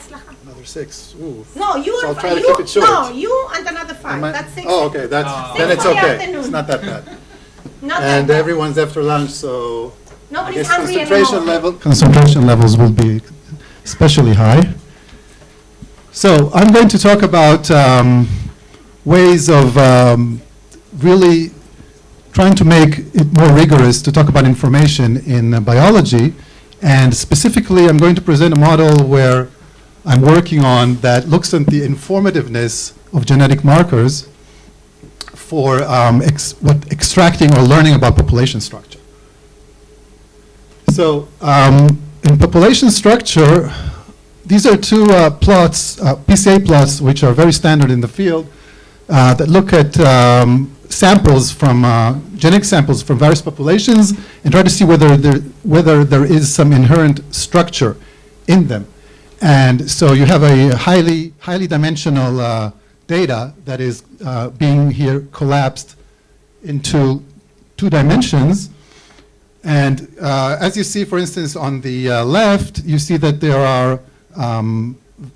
הצלחה. Another 6. Ooh. No, you So and I'll try to keep it short. No, you and another 5. That's 6. Oh, okay. Then it's for the okay. afternoon. It's not that bad. Not And that bad. everyone's after lunch, so I Nobody's guess hungry concentration anymore. concentration levels will be especially high. So I'm going to talk about ways of really trying to make it more rigorous to talk about information in biology. And specifically, I'm going to present a model where I'm working on that looks at the informativeness of genetic markers for extracting or learning about population structure. So in population structure, these are two plots, PCA plots, which are very standard in the field, that look at samples from, genetic samples from various populations and try to see whether there is some inherent structure in them. And so you have a highly dimensional data that is being here collapsed into 2 dimensions. And as you see, for instance, on the left, you see that there are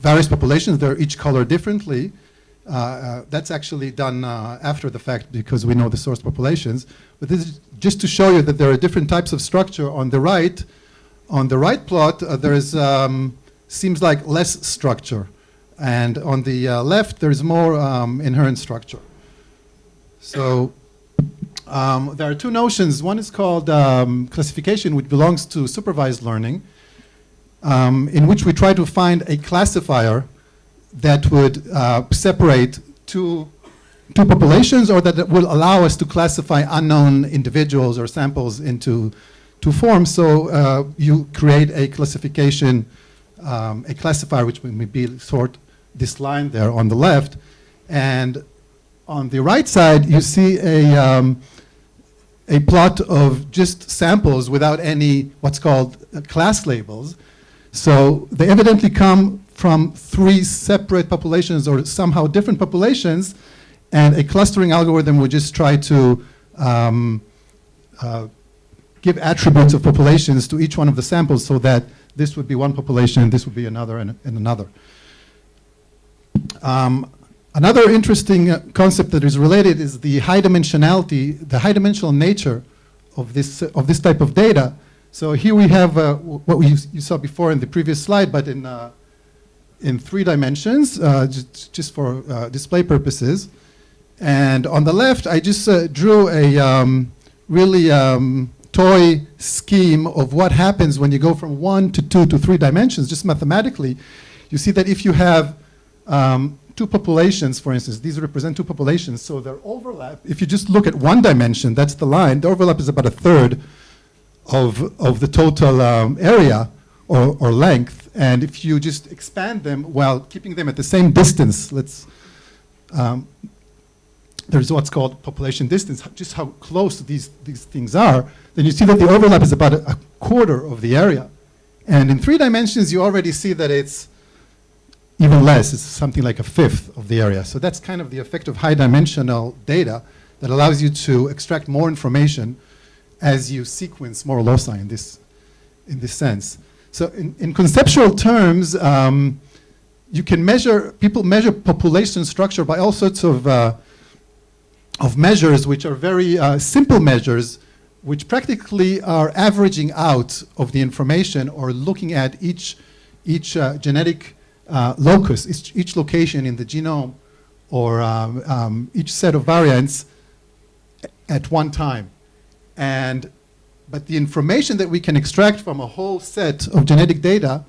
various populations. They're each colored differently. That's actually done after the fact because we know the source populations. But this is just to show you that there are different types of structure on the right. On the right plot, there is seems like less structure. And on the left, there's more inherent structure. So there are 2 notions. One is called classification, which belongs to supervised learning, in which we try to find a classifier that would separate two populations, or that will allow us to classify unknown individuals or samples into 2 forms. So you create a classification, a classifier, which may be sort this line there on the left. And on the right side, you see a plot of just samples without any what's called class labels. So they evidently come from 3 separate populations or somehow different populations, and a clustering algorithm would just try to give attributes of populations to each one of the samples so that this would be one population, this would be another, and another. Another interesting concept that is related is the high dimensionality, the high dimensional nature of this type of data. So here we have what you saw before in the previous slide, but in 3 dimensions, just for display purposes. And on the left, I just drew a really toy scheme of what happens when you go from 1 to 2 to 3 dimensions, just mathematically. You see that if you have 2 populations, for instance, these represent 2 populations, so their overlap, if you just look at 1 dimension, that's the line, the overlap is about 1/3 of the total area or length. And if you just expand them while keeping them at the same distance, there's what's called population distance, just how close these things are, then you see that the overlap is about a quarter of the area. And in 3 dimensions, you already see that it's even less. It's something like 1/5 of the area. So that's kind of the effect of high dimensional data that allows you to extract more information as you sequence more loci in this sense. So in conceptual terms, you can people measure population structure by all sorts of measures, which are very simple measures, which practically are averaging out of the information or looking at each genetic locus, each location in the genome, or each set of variants at one time. But the information that we can extract from a whole set of genetic data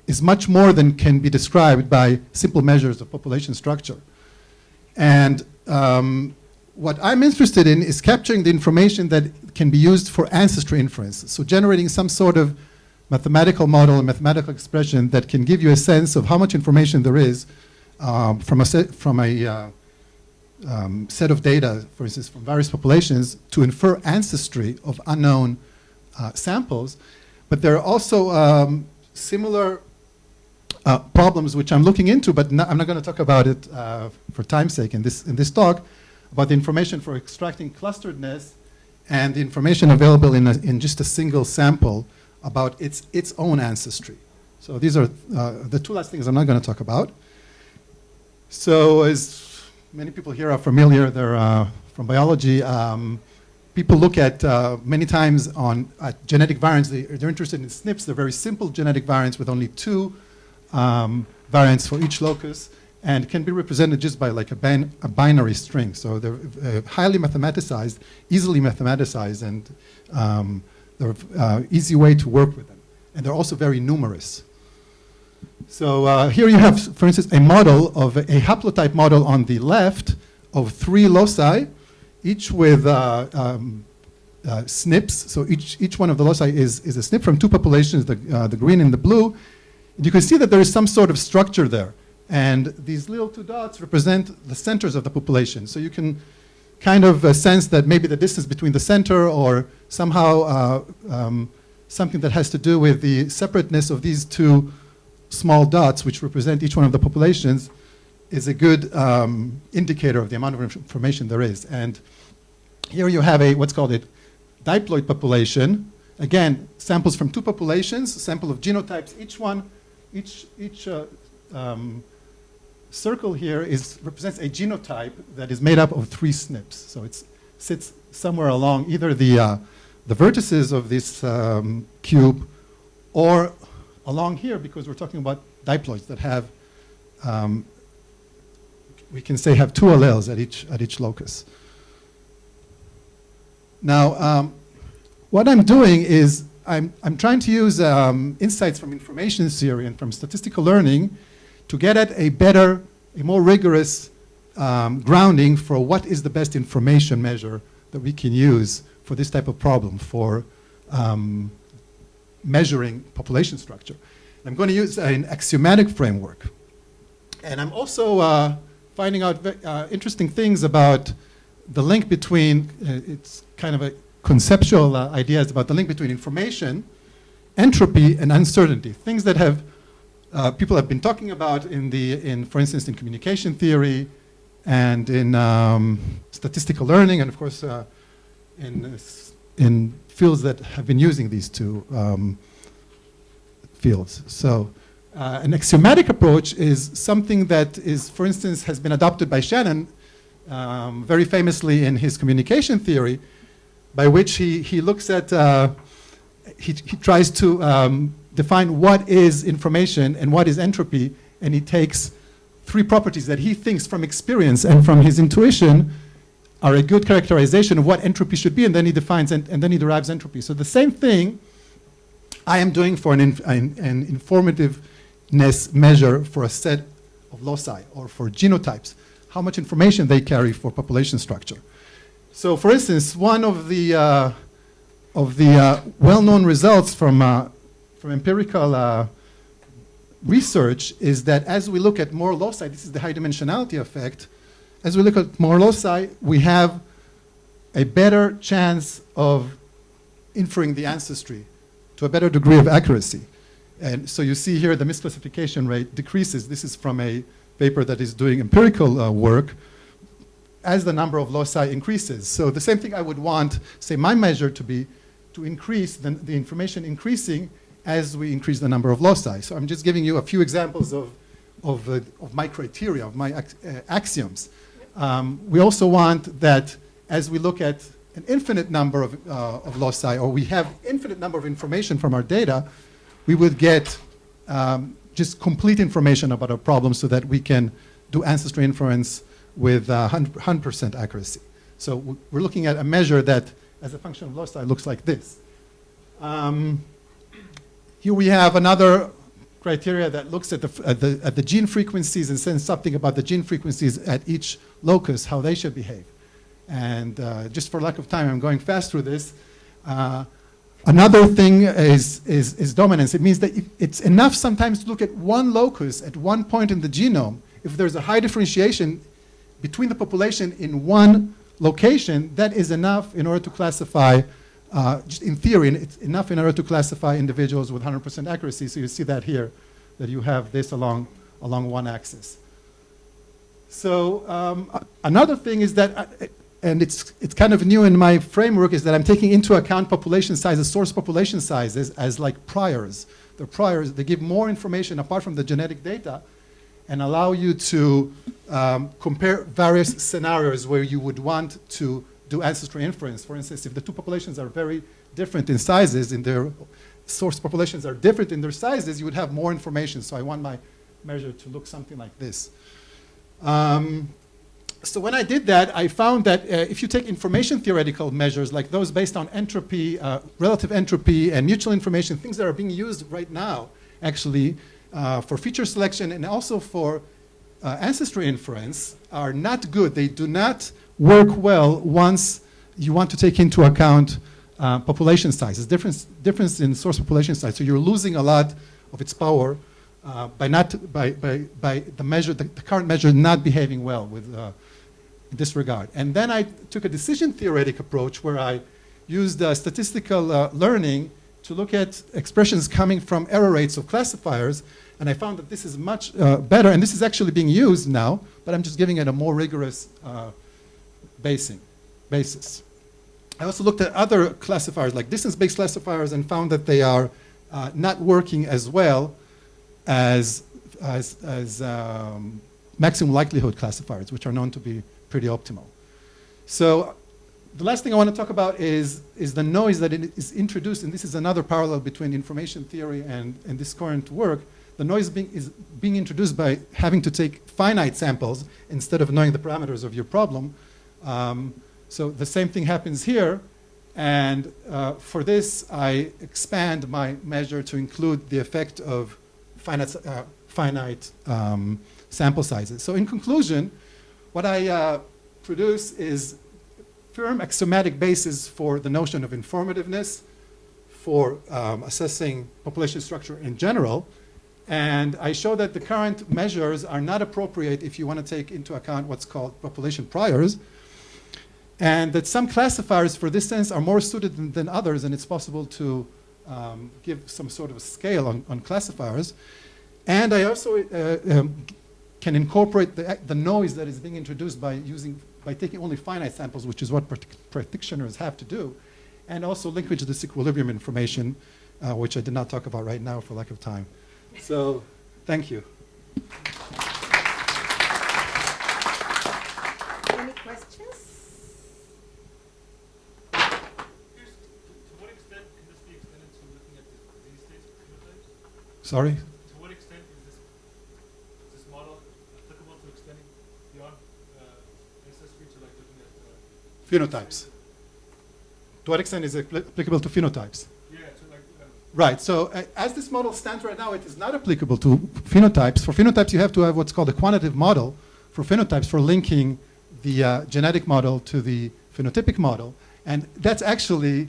is much more than can be described by simple measures of population structure. And what I'm interested in is capturing the information that can be used for ancestry inference. So generating some sort of mathematical model, a mathematical expression that can give you a sense of how much information there is from a set of data, for instance, from various populations, to infer ancestry of unknown samples. But there are also similar problems which I'm looking into, but I'm not going to talk about it for time's sake in this talk, about the information for extracting clusteredness and the information available in just a single sample about its own ancestry. So these are the two last things I'm not going to talk about. So as many people here are familiar, they're from biology, people look at many times on genetic variants. They're interested in SNPs. They're very simple genetic variants with only two variants for each locus, and can be represented just by like a binary string. So they're highly mathematicized, easily mathematicized, and they're easy way to work with them. And they're also very numerous. So here you have, for instance, a model of a haplotype model on the left of 3 loci, each with SNPs. So each one of the loci is a SNP from 2 populations, the green and the blue. And you can see that there is some sort of structure there. And these little 2 dots represent the centers of the population. So you can kind of sense that maybe the distance between the center or somehow something that has to do with the separateness of these 2 small dots, which represent each one of the populations, is a good indicator of the amount of information there is. And here you have what's called a diploid population. Again, samples from 2 populations, a sample of genotypes. Each circle here represents a genotype that is made up of 3 SNPs. So it sits somewhere along either the vertices of this cube or along here, because we're talking about diploids that have, we can say, have 2 alleles at each locus. Now, what I'm doing is I'm trying to use insights from information theory and from statistical learning to get at a more rigorous grounding for what is the best information measure that we can use for this type of problem, for measuring population structure. I'm going to use an axiomatic framework. And I'm also finding out interesting things about the link between, it's kind of a conceptual ideas about the link between information, entropy, and uncertainty. Things that have people have been talking about for instance, in communication theory and in statistical learning, and of course in fields that have been using these 2 fields. So an axiomatic approach is something that is, for instance, has been adopted by Shannon very famously in his communication theory, by which he looks at, he tries to define what is information and what is entropy, and he takes 3 properties that he thinks from experience and from his intuition are a good characterization of what entropy should be, and then he defines and then he derives entropy. So the same thing I am doing for an informativeness measure for a set of loci or for genotypes, how much information they carry for population structure. So for instance, one of the well-known results from empirical research is that as we look at more loci, this is the high-dimensionality effect, as we look at more loci, we have a better chance of inferring the ancestry to a better degree of accuracy. And so you see here the misclassification rate decreases. This is from a paper that is doing empirical work as the number of loci increases. So the same thing I would want, say, my measure to be to increase the information increasing as we increase the number of loci. So I'm just giving you a few examples of my criteria, of my axioms. We also want that as we look at an infinite number of loci, or we have infinite number of information from our data, we would get just complete information about our problem so that we can do ancestry inference with 100% accuracy. So we're looking at a measure that, as a function of loci, looks like this. Here we have another criteria that looks at the gene frequencies and says something about the gene frequencies at each locus, how they should behave. And just for lack of time, I'm going fast through this. Another thing is dominance. It means that it's enough sometimes to look at one locus at one point in the genome. If there's a high differentiation between the population in one location, that is enough in order to classify, just in theory, it's enough in order to classify individuals with 100% accuracy. So you see that here, that you have this along one axis. So another thing is that, and it's kind of new in my framework, is that I'm taking into account population sizes, source population sizes, as like priors. their priors. They give more information apart from the genetic data and allow you to compare various scenarios where you would want to do ancestry inference. For instance, if the two populations are very different in sizes, in their source populations are different in their sizes, you would have more information. So I want my measure to look something like this. So when I did that, I found that if you take information theoretical measures like those based on entropy, relative entropy, and mutual information, things that are being used right now, actually, for feature selection and also for ancestry inference, are not good. They do not work well once you want to take into account population sizes, difference in source population size. So you're losing a lot of its power by the measure, the current measure not behaving well with in this regard. And then I took a decision theoretic approach where I used statistical learning to look at expressions coming from error rates of classifiers, and I found that this is much better, and this is actually being used now, but I'm just giving it a more rigorous basis. I also looked at other classifiers like distance-based classifiers and found that they are not working as well as maximum likelihood classifiers, which are known to be pretty optimal. So the last thing I want to talk about is the noise that is introduced, and this is another parallel between information theory and this current work. The noise is being introduced by having to take finite samples instead of knowing the parameters of your problem. So the same thing happens here, and for this I expand my measure to include the effect of finite sample sizes. So in conclusion, what I produce is firm extramatic basis for the notion of informativeness, for assessing population structure in general, and I show that the current measures are not appropriate if you want to take into account what's called population priors, and that some classifiers for this sense are more suited than others, and it's possible to give some sort of a scale on classifiers. And I also can incorporate the noise that is being introduced by taking only finite samples, which is what practitioners have to do, and also linkage to disequilibrium information, which I did not talk about right now for lack of time. So, thank you. Any questions? To what extent can this be extended to looking at disease states or phenotypes? Sorry? To what extent is this model applicable to extending beyond ancestry to like looking at Phenotypes. To what extent is it applicable to phenotypes? yeah, to like Right, so as this model stands right now, it is not applicable to phenotypes. For phenotypes, you have to have what's called a quantitative model for phenotypes for linking the genetic model to the phenotypic model. And that's actually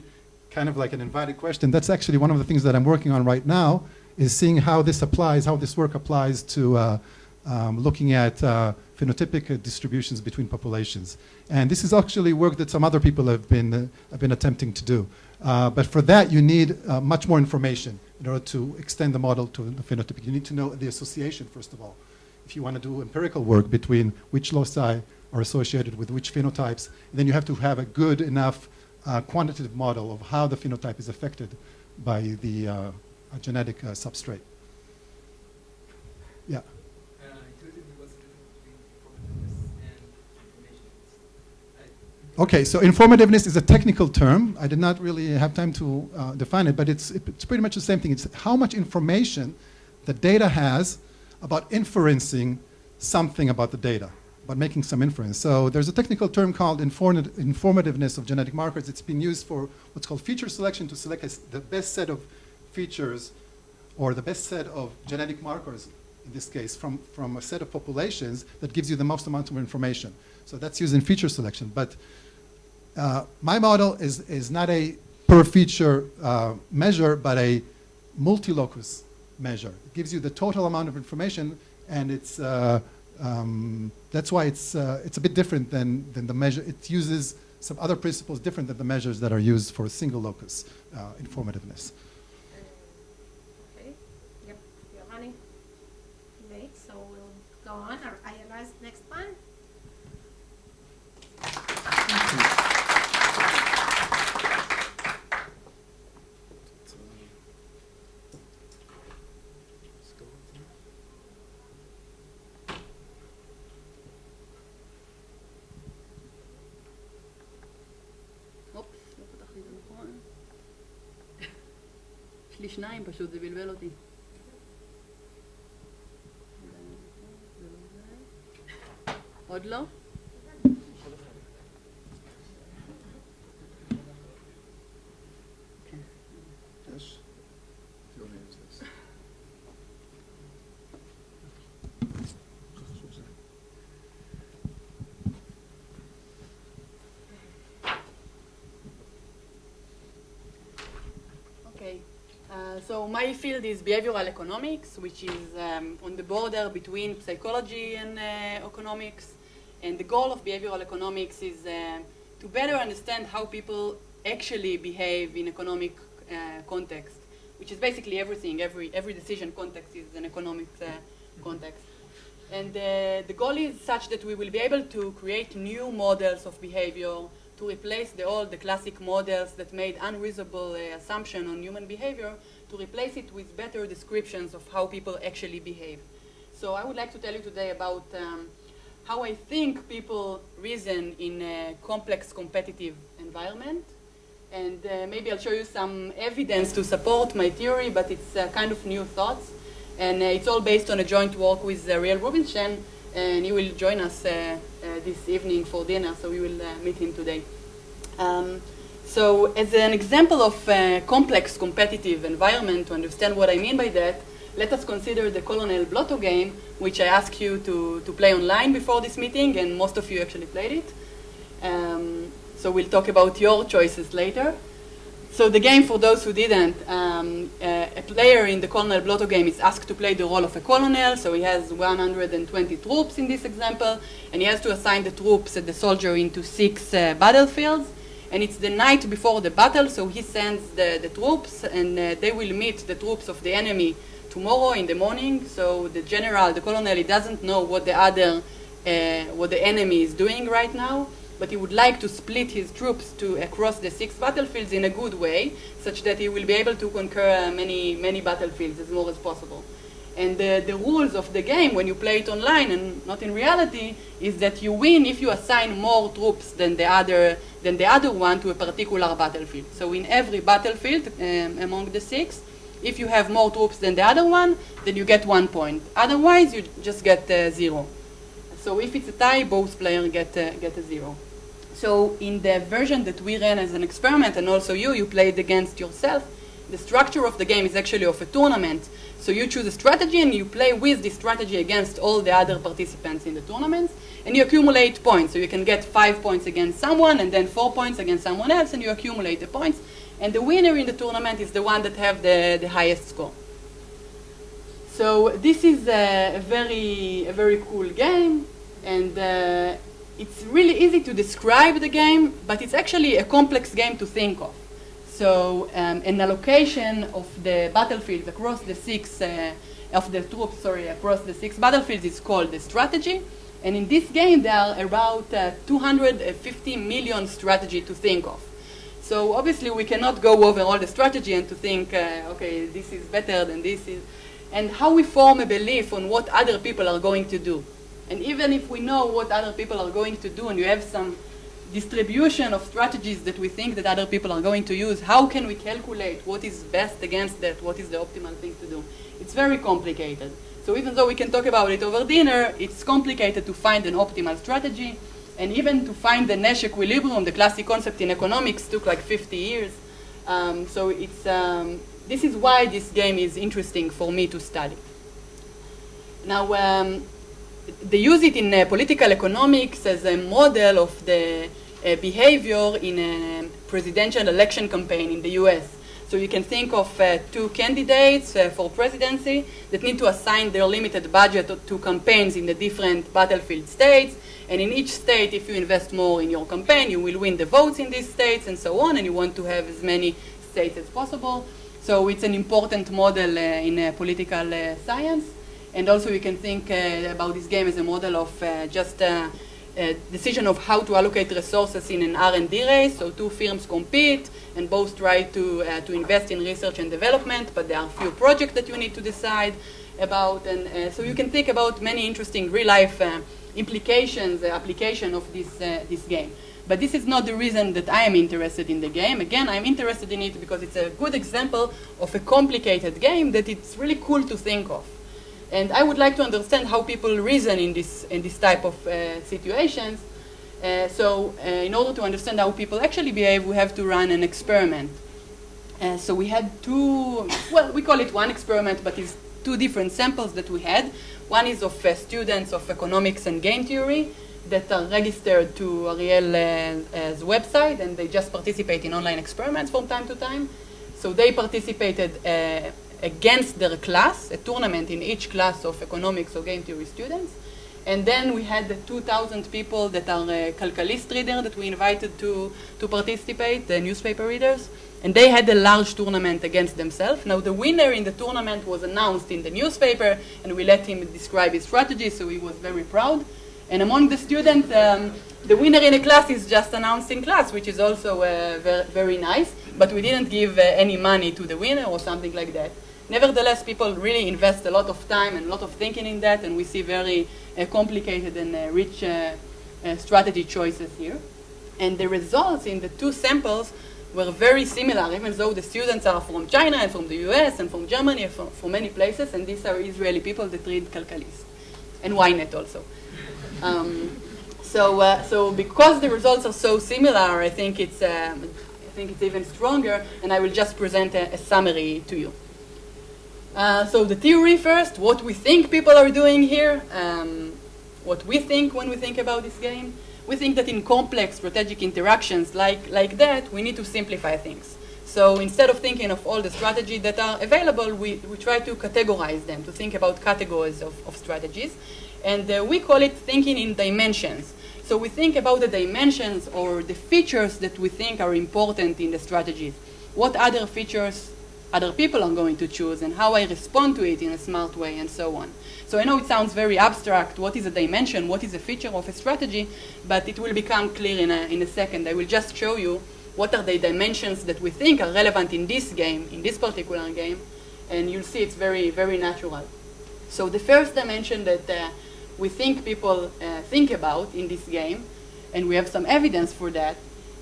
kind of like an invited question. That's actually one of the things that I'm working on right now, is seeing how this applies, how this work applies to looking at phenotypic distributions between populations. And this is actually work that some other people have been attempting to do. But for that, you need much more information in order to extend the model to the phenotypic. You need to know the association, first of all. If you want to do empirical work between which loci are associated with which phenotypes, then you have to have a good enough quantitative model of how the phenotype is affected by the genetic substrate. Yeah. Okay, so informativeness is a technical term. I did not really have time to define it, but it's pretty much the same thing. It's how much information the data has about inferencing something about the data, about making some inference. So there's a technical term called informativeness of genetic markers. It's been used for what's called feature selection, to select the best set of features or the best set of genetic markers, in this case, from a set of populations that gives you the most amount of information. So that's used in feature selection. But my model is not a per feature measure, but a multi-locus measure. It gives you the total amount of information, and it's that's why it's a bit different than the measure. It uses some other principles different than the measures that are used for single locus informativeness. Okay. Yep. We're running late, so we'll go on. Our ILS next one. ראיתי שניים, פשוט זה בלבל אותי. עוד לא? Okay, so my field is behavioral economics, which is on the border between psychology and economics. And the goal of behavioral economics is to better understand how people actually behave in economic context, which is basically everything. Every decision context is an economic context. And the goal is such that we will be able to create new models of behavior to replace all the classic models that made unreasonable assumption on human behavior, to replace it with better descriptions of how people actually behave. So I would like to tell you today about how I think people reason in a complex competitive environment. And maybe I'll show you some evidence to support my theory, but it's kind of new thoughts. And it's all based on a joint work with Ariel Rubinstein, and he will join us this evening for dinner, so we will meet him today. So as an example of a complex competitive environment, to understand what I mean by that, let us consider the Colonel Blotto game, which I asked you to play online before this meeting, and most of you actually played it. So we'll talk about your choices later. So the game, for those who didn't, a player in the Colonel Blotto game is asked to play the role of a colonel. So he has 120 troops in this example, and he has to assign the troops and the soldier into 6 battlefields. And it's the night before the battle, so he sends the troops, and they will meet the troops of the enemy tomorrow in the morning. So the general, the colonel, he doesn't know what the enemy is doing right now, but he would like to split his troops across the 6 battlefields in a good way, such that he will be able to conquer many battlefields as more as possible. And the rules of the game, when you play it online and not in reality, is that you win if you assign more troops than the other one to a particular battlefield. So in every battlefield among the 6, if you have more troops than the other one, then you get 1 point. Otherwise, you just get 0. So if it's a tie, both players get a 0. So in the version that we ran as an experiment, and also you played against yourself, the structure of the game is actually of a tournament. So you choose a strategy and you play with this strategy against all the other participants in the tournaments, and you accumulate points. So you can get 5 points against someone and then 4 points against someone else, and you accumulate the points. And the winner in the tournament is the one that have the highest score. So this is a very cool game, and it's really easy to describe the game, but it's actually a complex game to think of. So an allocation of the battlefields across the 6 across the 6 battlefields is called the strategy. And in this game, there are about 250 million strategy to think of. So obviously, we cannot go over all the strategy and to think, okay, this is better than this is, and how we form a belief on what other people are going to do. And even if we know what other people are going to do, and you have some distribution of strategies that we think that other people are going to use, how can we calculate what is best against that, what is the optimal thing to do? It's very complicated. So even though we can talk about it over dinner, it's complicated to find an optimal strategy, and even to find the Nash equilibrium, the classic concept in economics, took like 50 years. So it's, this is why this game is interesting for me to study. Now, they use it in political economics as a model of the behavior in a presidential election campaign in the US. So you can think of 2 candidates for presidency that need to assign their limited budget to campaigns in the different battlefield states. And in each state, if you invest more in your campaign, you will win the votes in these states and so on, and you want to have as many states as possible. So it's an important model in political science. And also you can think about this game as a model of just a decision of how to allocate resources in an R&D race. So 2 firms compete and both try to invest in research and development, but there are few projects that you need to decide about. And so you can think about many interesting real-life application of this game. But this is not the reason that I am interested in the game. Again, I'm interested in it because it's a good example of a complicated game that it's really cool to think of. And I would like to understand how people reason in this type of situations. So in order to understand how people actually behave, we have to run an experiment. So we had two, well, we call it one experiment, but it's two different samples that we had. One is of students of economics and game theory that are registered to Ariel's website, and they just participate in online experiments from time to time. So they participated against their class, a tournament in each class of economics or game theory students. And then we had the 2,000 people that are calculist readers that we invited to participate, the newspaper readers. And they had a large tournament against themselves. Now the winner in the tournament was announced in the newspaper, and we let him describe his strategy, so he was very proud. And among the students, the winner in a class is just announced in class, which is also very nice. But we didn't give any money to the winner or something like that. Nevertheless, people really invest a lot of time and a lot of thinking in that, and we see very complicated and rich strategy choices here. And the results in the two samples were very similar, even though the students are from China and from the US and from Germany and from many places, and these are Israeli people that read Calculist, and Ynet also. So because the results are so similar, I think it's even stronger, and I will just present a summary to you. So the theory first, what we think people are doing here, what we think when we think about this game. We think that in complex strategic interactions like that, we need to simplify things. So instead of thinking of all the strategies that are available, we try to categorize them, to think about categories of strategies. And we call it thinking in dimensions. So we think about the dimensions or the features that we think are important in the strategies. What other features other people are going to choose, and how I respond to it in a smart way, and so on. So I know it sounds very abstract, what is a dimension, what is a feature of a strategy, but it will become clear in a second. I will just show you what are the dimensions that we think are relevant in this game, in this particular game, and you'll see it's very, very natural. So the first dimension that we think people think about in this game, and we have some evidence for that,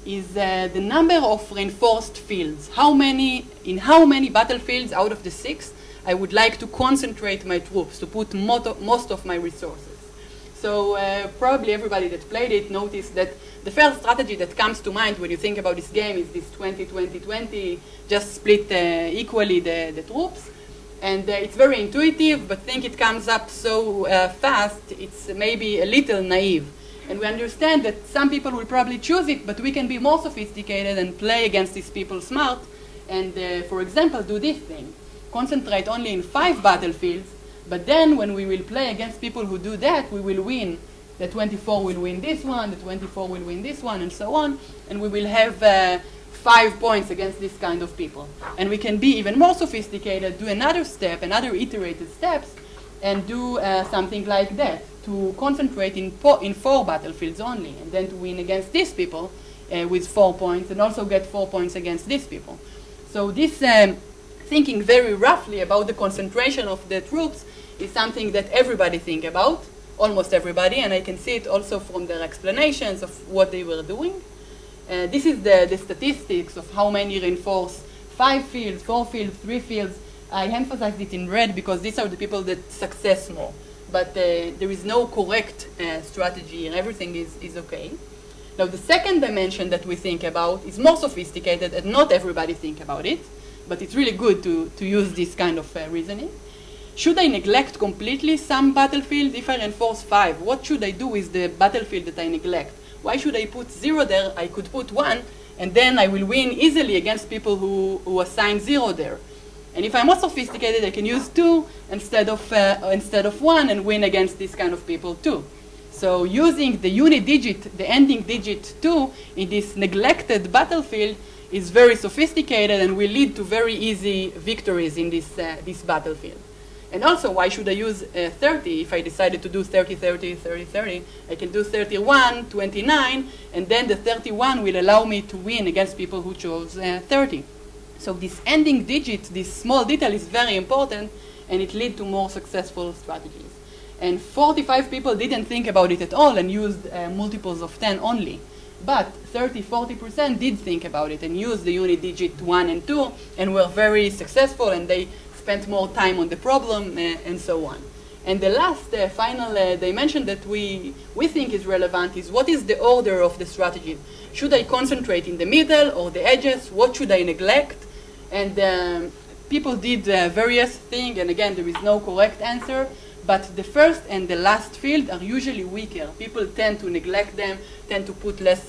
is the number of reinforced fields. In how many battlefields out of the 6 I would like to concentrate my troops, to put most of my resources. So probably everybody that played it noticed that the first strategy that comes to mind when you think about this game is this 20-20-20, just split equally the troops. And it's very intuitive, but I think it comes up so fast, it's maybe a little naive. And we understand that some people will probably choose it, but we can be more sophisticated and play against these people smart. And for example, do this thing. Concentrate only in 5 battlefields, but then when we will play against people who do that, we will win. The 24 will win this one, the 24 will win this one, and so on. And we will have 5 points against this kind of people. And we can be even more sophisticated, do another step, another iterated steps, and do something like that, to concentrate in 4 battlefields only, and then to win against these people with 4 points, and also get 4 points against these people. So this thinking very roughly about the concentration of the troops is something that everybody think about, almost everybody, and I can see it also from their explanations of what they were doing. This is the statistics of how many reinforce 5 fields, 4 fields, 3 fields. I emphasized it in red because these are the people that success more. But there is no correct strategy, and everything is okay. Now, the second dimension that we think about is more sophisticated, and not everybody think about it, but it's really good to use this kind of reasoning. Should I neglect completely some battlefield if I reinforce 5? What should I do with the battlefield that I neglect? Why should I put 0 there? I could put 1, and then I will win easily against people who assign 0 there. And if I'm more sophisticated, I can use 2 instead of 1 and win against this kind of people too. So using the unit digit, the ending digit 2 in this neglected battlefield is very sophisticated and will lead to very easy victories in this battlefield. And also, why should I use 30 if I decided to do 30-30, 30-30? I can do 31, 29, and then the 31 will allow me to win against people who chose 30. So this ending digit, this small detail is very important, and it leads to more successful strategies. And 45 people didn't think about it at all and used multiples of 10 only. But 30–40% did think about it and used the unit digit 1 and 2 and were very successful, and they spent more time on the problem and so on. And the last final dimension that we think is relevant is what is the order of the strategy? Should I concentrate in the middle or the edges? What should I neglect? And people did various things, and again, there is no correct answer, but the first and the last field are usually weaker. People tend to neglect them, tend to put less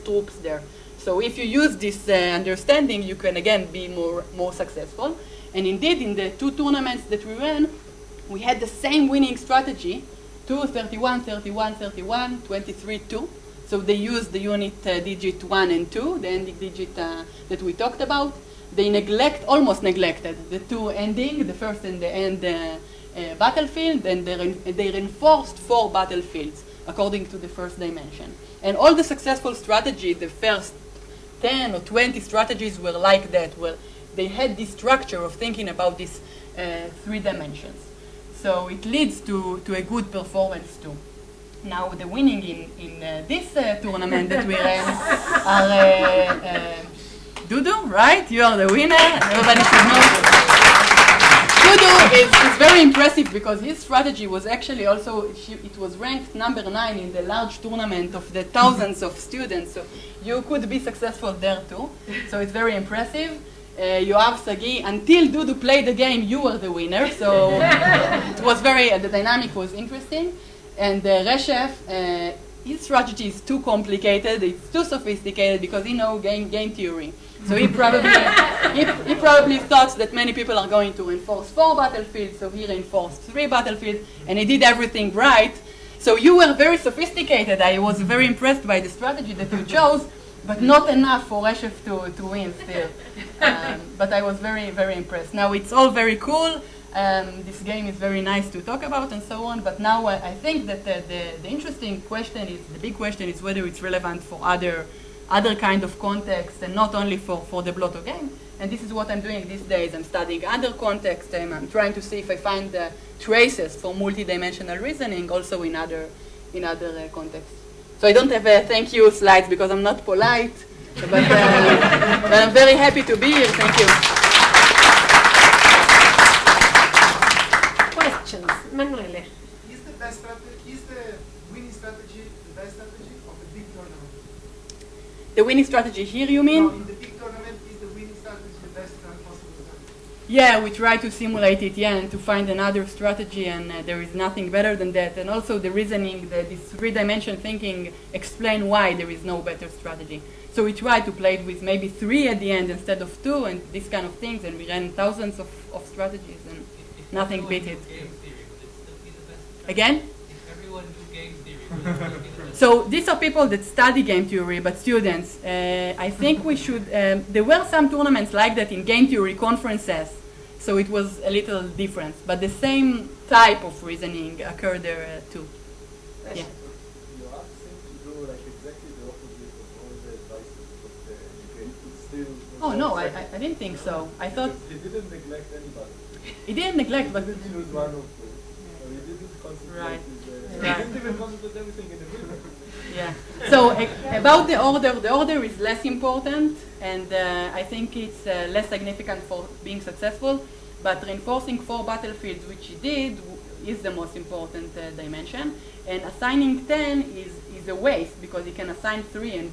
troops there. So if you use this understanding, you can again be more successful. And indeed, in the 2 tournaments that we ran, we had the same winning strategy, 2, 31, 31, 31, 23, 2. So they used the unit digit 1 and 2, the ending digit that we talked about. They almost neglected the 2 ending, the first and the end battlefield, and they reinforced 4 battlefields according to the first dimension. And all the successful strategies, the first 10 or 20 strategies were like that, where they had this structure of thinking about these 3 dimensions. So it leads to a good performance too. Now the winning in this tournament that we ran are Dudu, right? You are the winner. Everybody should know. Dudu is very impressive because his strategy was actually also, it was ranked number 9 in the large tournament of the thousands of students. So you could be successful there too. So it's very impressive. Yoav Sagi, until Dudu played the game, you were the winner. So it was the dynamic was interesting. And Reshef, his strategy is too complicated, it's too sophisticated because he knows game theory. So he probably thought that many people are going to reinforce 4 battlefields, so he reinforced 3 battlefields, and he did everything right. So you were very sophisticated. I was very impressed by the strategy that you chose, but not enough for Reshef to win still. But I was very, very impressed. Now it's all very cool. This game is very nice to talk about and so on, but now I think that the interesting question is, the big question is whether it's relevant for other kind of contexts and not only for the Blotto game. And this is what I'm doing these days. I'm studying other contexts and I'm trying to see if I find traces for multidimensional reasoning also in other contexts. So I don't have a thank you slides because I'm not polite, but I'm very happy to be here. Thank you. Questions, Manuele. Is the winning strategy the best strategy of the big tournament? The winning strategy here, you mean? No, in the big tournament, is the winning strategy the best possible strategy? Yeah, we try to simulate it, and to find another strategy, and there is nothing better than that. And also the reasoning, this 3-dimension thinking explain why there is no better strategy. So we try to play it with maybe 3 at the end instead of 2, and these kind of things, and we ran thousands of strategies, and nothing beat it. Again? If everyone do game theory, would it still be the best? So these are people that study game theory, but students. I think we should, there were some tournaments like that in game theory conferences, so it was a little different, but the same type of reasoning occurred there too. Yeah. You asked him to do like exactly the opposite of all the advices of the education. Still. Oh no, I didn't think so. I thought He didn't neglect anybody. he didn't neglect, but He didn't lose one of them. So he didn't concentrate. Right. He Right. didn't even concentrate everything in the middle. yeah. So about the order is less important, and I think it's less significant for being successful. But reinforcing 4 battlefields, which he did, is the most important dimension. And assigning 10 is a waste because you can assign 3 and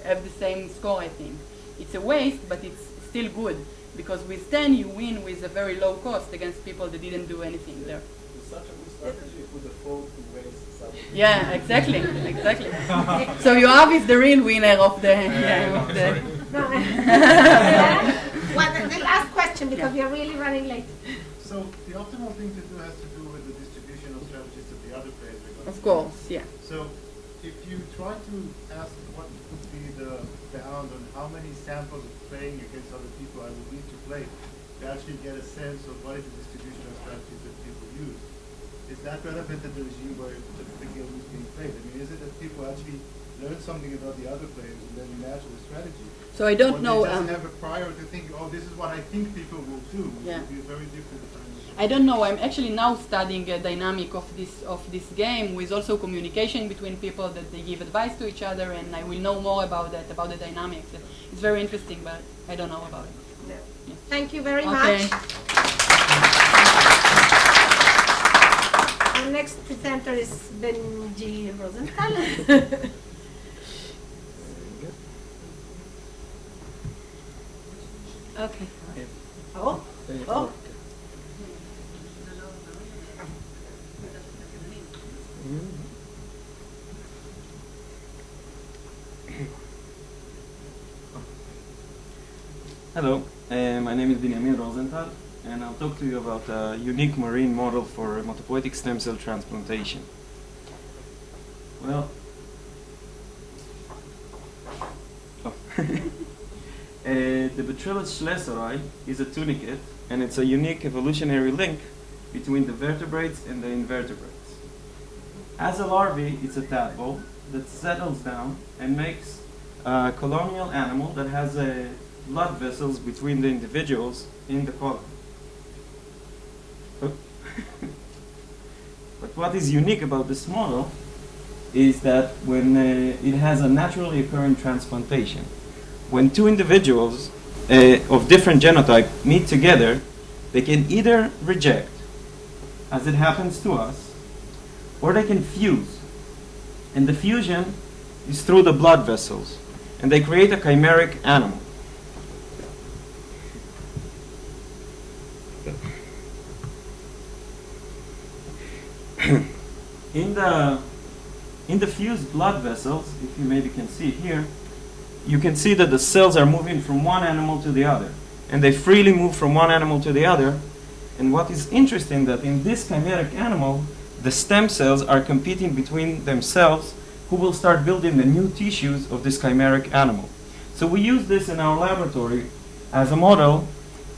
have the same score. I think it's a waste, but it's still good because with 10 you win with a very low cost against people that didn't do anything there. With such a good strategy, you could afford to waste something. Yeah, exactly. So Yoav is the real winner of the. No. Well, the last question, because we are really running late. So the optimal thing to do has to do with the distribution of strategies of the other players. Of course, yeah. So if you try to ask what would be the bound on how many samples of playing against other people I would need to play to actually get a sense of what is the distribution of strategies that people use, is that relevant to the regime where the game is being played? I mean, is it that people actually learn something about the other players and then match the strategy? So I don't know. They just have a prior to think, oh, this is what I think people will do. Yeah. It would be very different. I don't know. I'm actually now studying a dynamic of this game with also communication between people that they give advice to each other, and I will know more about that, about the dynamics. It's very interesting, but I don't know about it. No. Yeah. Thank you very Okay. much. Our next presenter is Benji Rosenthal. Okay. Oh. Oh. Hello, my name is Benjamin Rosenthal, and I'll talk to you about a unique marine model for hematopoietic stem cell transplantation. Well, the Bacillus schleseri is a tunicate, and it's a unique evolutionary link between the vertebrates and the invertebrates. As a larvae, it's a tadpole that settles down and makes a colonial animal that has blood vessels between the individuals in the colony. But what is unique about this model is that when it has a naturally occurring transplantation, when two individuals of different genotype meet together, they can either reject, as it happens to us, or they can fuse. And the fusion is through the blood vessels, and they create a chimeric animal. In the fused blood vessels, if you maybe can see here, you can see that the cells are moving from one animal to the other, and they freely move from one animal to the other. And what is interesting that in this chimeric animal, the stem cells are competing between themselves who will start building the new tissues of this chimeric animal. So we use this in our laboratory as a model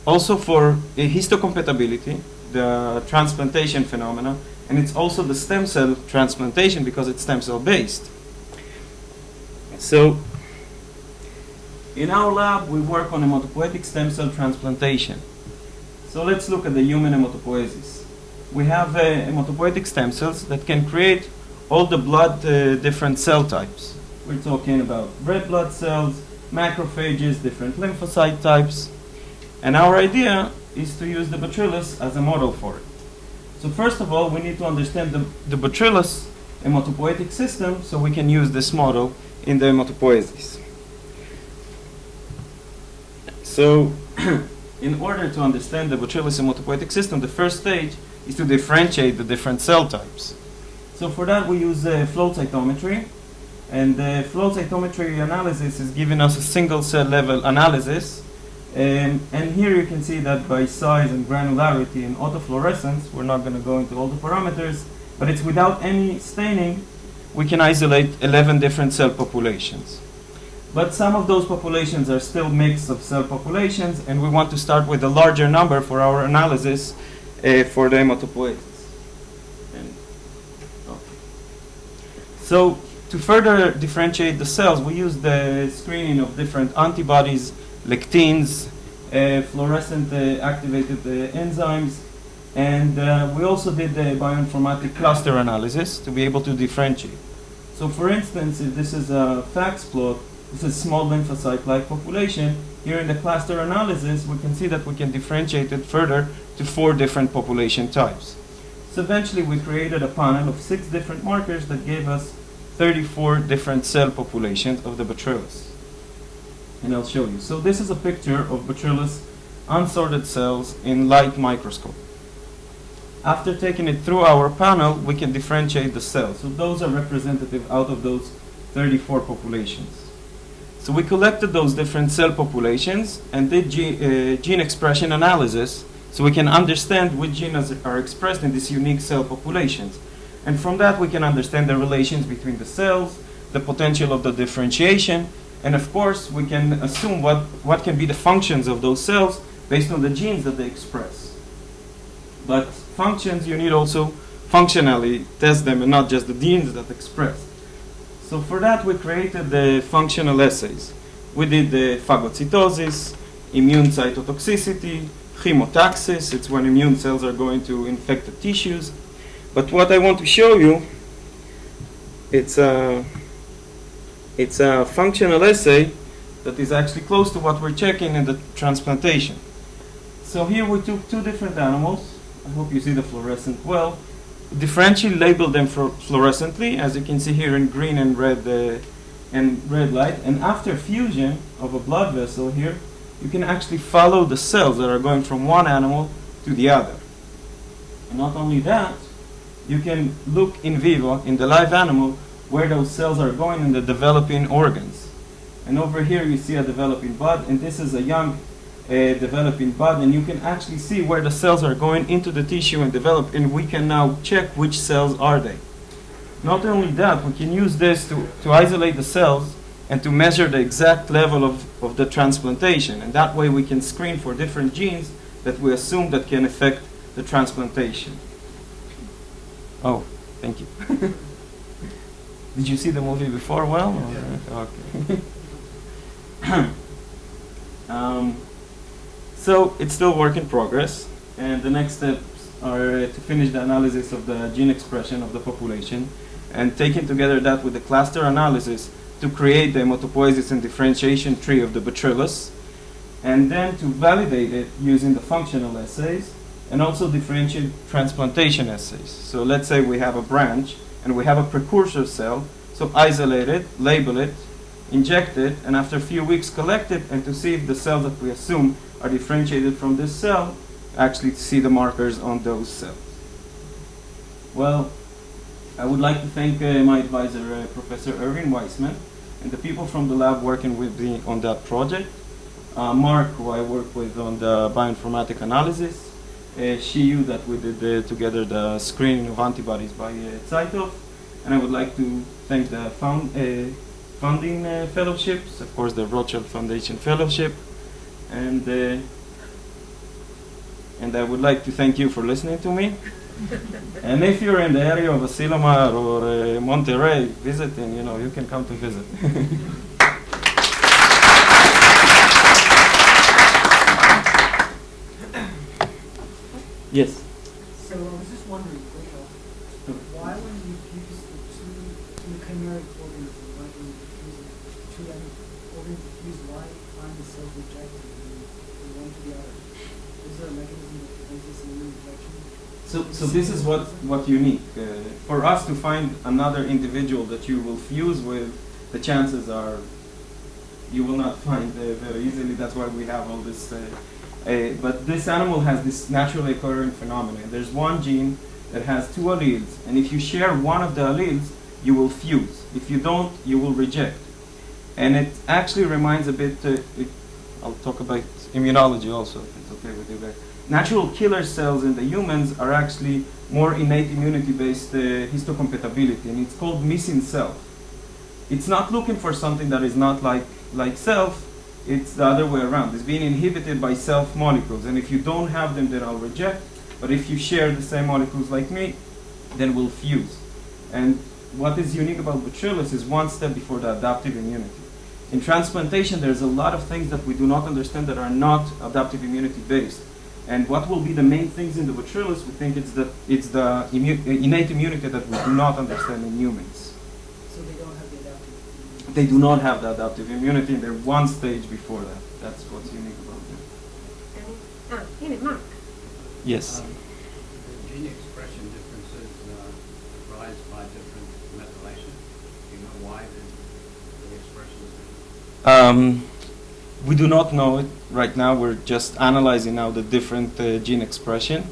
also for a histocompatibility, the transplantation phenomena, and it's also the stem cell transplantation because it's stem cell based. So in our lab, we work on hematopoietic stem cell transplantation. So let's look at the human hematopoiesis. We have hematopoietic stem cells that can create all the blood different cell types. We're talking about red blood cells, macrophages, different lymphocyte types. And our idea is to use the Bacillus as a model for it. So first of all, we need to understand the Bacillus hematopoietic system so we can use this model in the hematopoiesis. So in order to understand the Bacillus hematopoietic system, the first stage is to differentiate the different cell types. So for that we use flow cytometry, and the flow cytometry analysis is giving us a single cell level analysis. And here you can see that by size and granularity and autofluorescence, we're not going to go into all the parameters, but it's without any staining, we can isolate 11 different cell populations. But some of those populations are still mix of cell populations, and we want to start with a larger number for our analysis for the hematopoiesis. So to further differentiate the cells, we use the screening of different antibodies, lectins, fluorescent activated enzymes, and we also did the bioinformatic cluster analysis to be able to differentiate. So for instance, if this is a FACS plot, this is small lymphocyte-like population. Here in the cluster analysis, we can see that we can differentiate it further to 4 different population types. So eventually we created a panel of 6 different markers that gave us 34 different cell populations of the Bacillus. And I'll show you. So this is a picture of Bacillus unsorted cells in light microscope. After taking it through our panel, we can differentiate the cells. So those are representative out of those 34 populations. So we collected those different cell populations and did gene expression analysis so we can understand which genes are expressed in these unique cell populations. And from that we can understand the relations between the cells, the potential of the differentiation, and of course we can assume what can be the functions of those cells based on the genes that they express. But functions, you need also functionally test them and not just the genes that express. So for that we created the functional assays. We did the phagocytosis, immune cytotoxicity, chemotaxis. It's when immune cells are going to infect the tissues. But what I want to show you, it's a functional assay that is actually close to what we're checking in the transplantation. So here we took two different animals. I hope you see the fluorescent well. Differentially labeled them fluorescently, as you can see here in green and red light. And after fusion of a blood vessel here, you can actually follow the cells that are going from one animal to the other. And not only that, you can look in vivo, in the live animal, where those cells are going in the developing organs. And over here you see a developing bud, and this is a young developing bud, and you can actually see where the cells are going into the tissue and develop, and we can now check which cells are they. Not only that, we can use this to isolate the cells and to measure the exact level of the transplantation, and that way we can screen for different genes that we assume that can affect the transplantation. Oh, thank you. Did you see the movie before? Well, yeah. Okay. So it's still work in progress, and the next steps are to finish the analysis of the gene expression of the population, and taking together that with the cluster analysis to create the hematopoiesis and differentiation tree of the Bacillus, and then to validate it using the functional assays and also differentiate transplantation assays. So let's say we have a branch and we have a precursor cell, so isolate it, label it, inject it, and after a few weeks collect it, and to see if the cells that we assume are differentiated from this cell, actually to see the markers on those cells. Well, I would like to thank my advisor, Professor Erwin Weissman, and the people from the lab working with me on that project. Mark, who I work with on the bioinformatic analysis, Shiyu, that we did together the screening of antibodies by Zaitov, and I would like to thank the funding fellowships, of course the Rothchild Foundation Fellowship, and I would like to thank you for listening to me. And if you're in the area of Asilomar or Monterrey visiting, you can come to visit. Yes. So I was just wondering, why when you fuse the two chimeric organisms, why when you fuse two organisms fuse, why find the cells rejected from one to the other? Is there a mechanism that prevents this immune rejection? So this is what you need. For us to find another individual that you will fuse with, the chances are you will not find very easily. That's why we have all this. But this animal has this naturally occurring phenomenon. There's one gene that has two alleles, and if you share one of the alleles, you will fuse. If you don't, you will reject. And it actually reminds a bit, I'll talk about immunology also, if it's okay with you guys. Natural killer cells in the humans are actually more innate immunity-based histocompatibility, and it's called missing self. It's not looking for something that is not like self, it's the other way around. It's being inhibited by self molecules, and if you don't have them, then I'll reject. But if you share the same molecules like me, then we'll fuse. And what is unique about Bacillus is one step before the adaptive immunity. In transplantation, there's a lot of things that we do not understand that are not adaptive immunity based. And what will be the main things in the Bacillus? We think it's the innate immunity that we do not understand in humans. So they don't have the adaptive immunity? They do not have the adaptive immunity. They're one stage before that. That's what's unique about them. Mark. Yes. The gene expression differences arise by different methylation. Do you know why the expression is different? We do not know it right now. We're just analyzing now the different gene expression.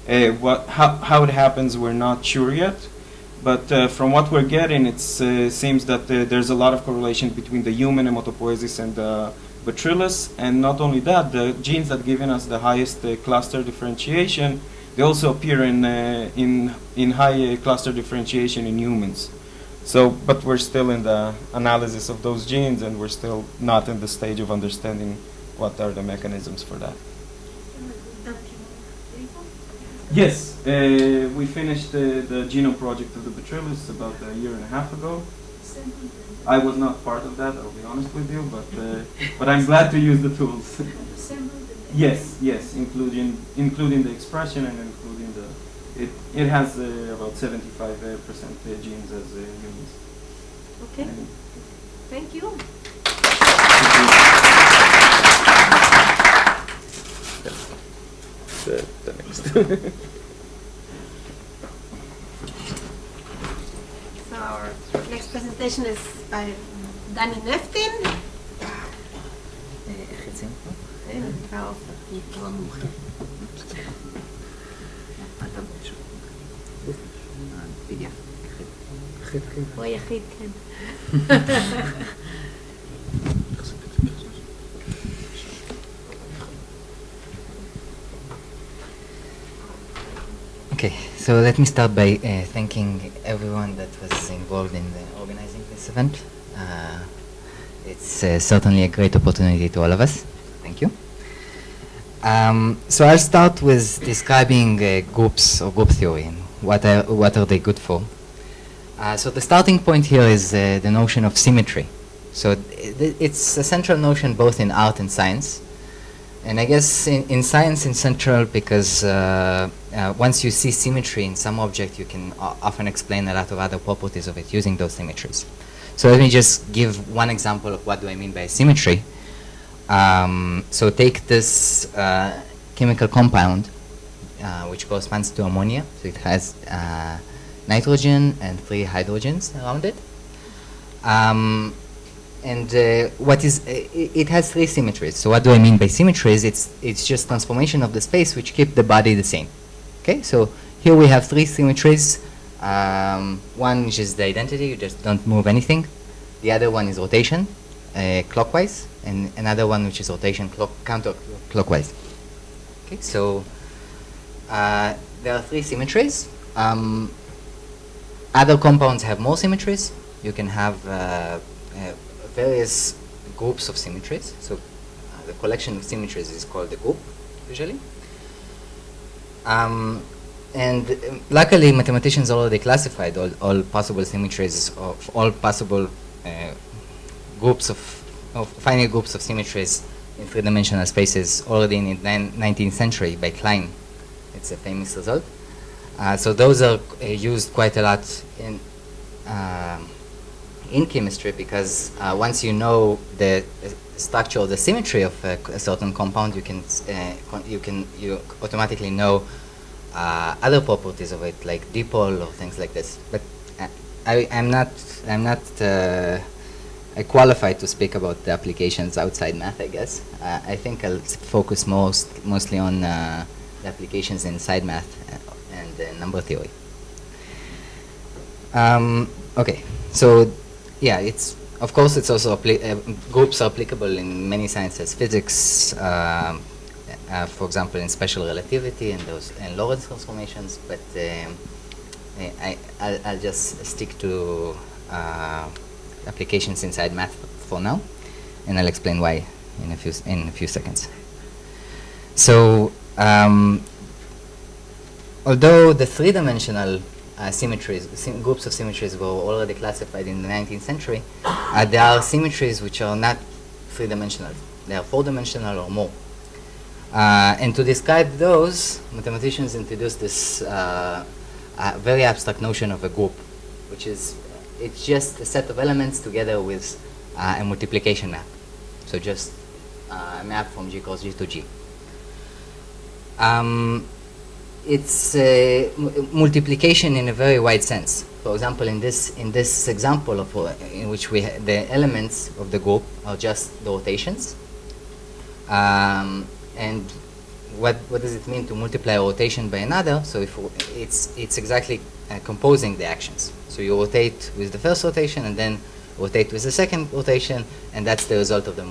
How it happens, we're not sure yet. But from what we're getting, it seems that there's a lot of correlation between the human hematopoiesis and the Bacillus. And not only that, the genes that given us the highest cluster differentiation, they also appear in high cluster differentiation in humans. So, but we're still in the analysis of those genes, and we're still not in the stage of understanding what are the mechanisms for that. Yes, we finished the genome project of the Bacillus about a year and a half ago. I was not part of that, I'll be honest with you, but I'm glad to use the tools. Yes, yes, including the expression and including the it has about 75% genes as humans. Okay. Thank you. The next. So our next presentation is by Danny Neftin. הוא היחיד, כן. Okay, so let me start by thanking everyone that was involved in organizing this event. It's certainly a great opportunity to all of us. Thank you. So I'll start with describing groups or group theory and what are they good for. So the starting point here is the notion of symmetry. So it's a central notion both in art and science. And I guess in science it's central because once you see symmetry in some object, you can often explain a lot of other properties of it using those symmetries. So let me just give one example of what do I mean by symmetry. So take this chemical compound which corresponds to ammonia. So it has nitrogen and 3 hydrogens around it. It has 3 symmetries. So what do I mean by symmetries? It's just transformation of the space which keep the body the same. Okay, so here we have 3 symmetries. One which is the identity, you just don't move anything. The other one is rotation, clockwise, and another one which is rotation counterclockwise. Okay, so there are 3 symmetries. Other compounds have more symmetries. You can have various groups of symmetries. So the collection of symmetries is called the group, usually. And luckily, mathematicians already classified all possible symmetries of all possible groups of finite groups of symmetries in 3-dimensional spaces already in the 19th century by Klein. It's a famous result. So those are used quite a lot in chemistry because once you know the structure or the symmetry of a certain compound, you automatically know other properties of it, like dipole or things like this. But I'm not qualified to speak about the applications outside math, I guess. I think I'll focus mostly on the applications inside math and number theory. Okay, so yeah, of course it's also groups are applicable in many sciences, physics, for example, in special relativity and Lorentz transformations. But I'll just stick to applications inside math for now, and I'll explain why in a few seconds. So although the 3-dimensional groups of symmetries were already classified in the 19th century, there are symmetries which are not 3-dimensional. They are 4-dimensional or more. And to describe those, mathematicians introduced this very abstract notion of a group, which is it's just a set of elements together with a multiplication map. So just a map from G cross G to G. It's multiplication in a very wide sense. For example, in this example in which the elements of the group are just the rotations. And what does it mean to multiply a rotation by another? So if it's exactly composing the actions. So you rotate with the first rotation and then rotate with the second rotation, and that's the result of the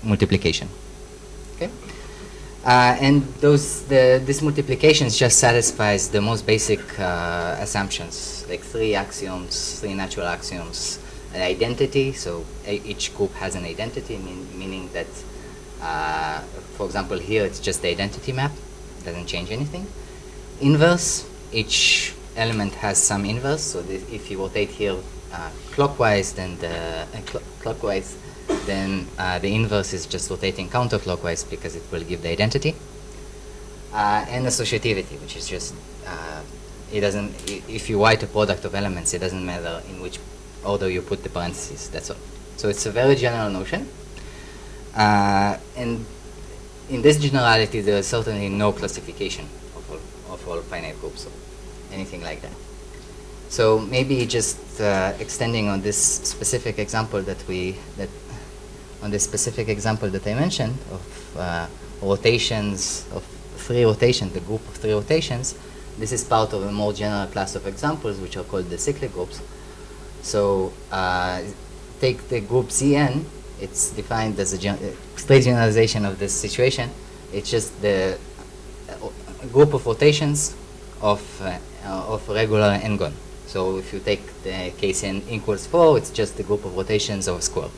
multiplication. Okay. And this multiplication just satisfies the most basic assumptions, like 3 axioms, 3 natural axioms, an identity. So each group has an identity, meaning that, for example, here it's just the identity map, doesn't change anything. Inverse, each element has some inverse. So if you rotate here clockwise, then clockwise, then the inverse is just rotating counterclockwise because it will give the identity. And associativity, which is just, it doesn't, if you write a product of elements, it doesn't matter in which order you put the parentheses, that's all. So it's a very general notion. And in this generality, there is certainly no classification of all finite groups or anything like that. So maybe just extending on this specific example that I mentioned of rotations, of 3 rotations, the group of 3 rotations. This is part of a more general class of examples, which are called the cyclic groups. So take the group Zn. It's defined as a straight generalization of this situation. It's just the group of rotations of regular n-gon. So if you take the case n equals 4, it's just the group of rotations of a square.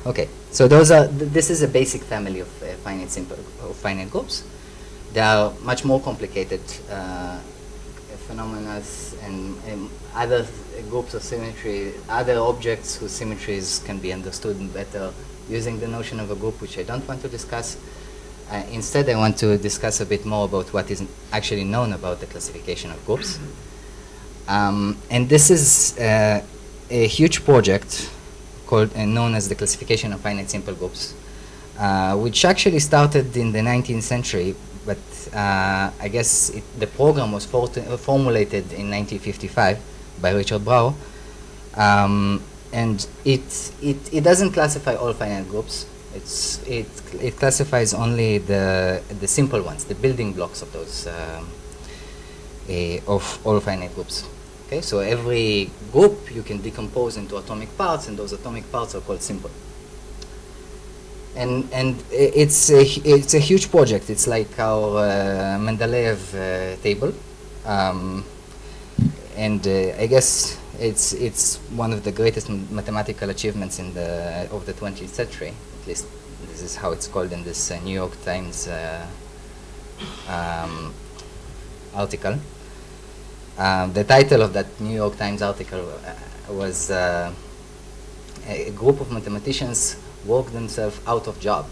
Okay, so those are this is a basic family of finite groups. There are much more complicated phenomena and other groups of symmetry, other objects whose symmetries can be understood better using the notion of a group, which I don't want to discuss. Instead, I want to discuss a bit more about what is actually known about the classification of groups. And this is a huge project called known as the classification of finite simple groups, which actually started in the 19th century, but I guess the program was formulated in 1955 by Richard Brau. And it doesn't classify all finite groups. It classifies only the simple ones, the building blocks of those of all finite groups. Okay, so every group you can decompose into atomic parts, and those atomic parts are called simple. And it's a huge project. It's like our Mendeleev table, and I guess it's one of the greatest mathematical achievements of the 20th century. At least this is how it's called in this New York Times article. The title of that New York Times article was a group of mathematicians worked themselves out of job,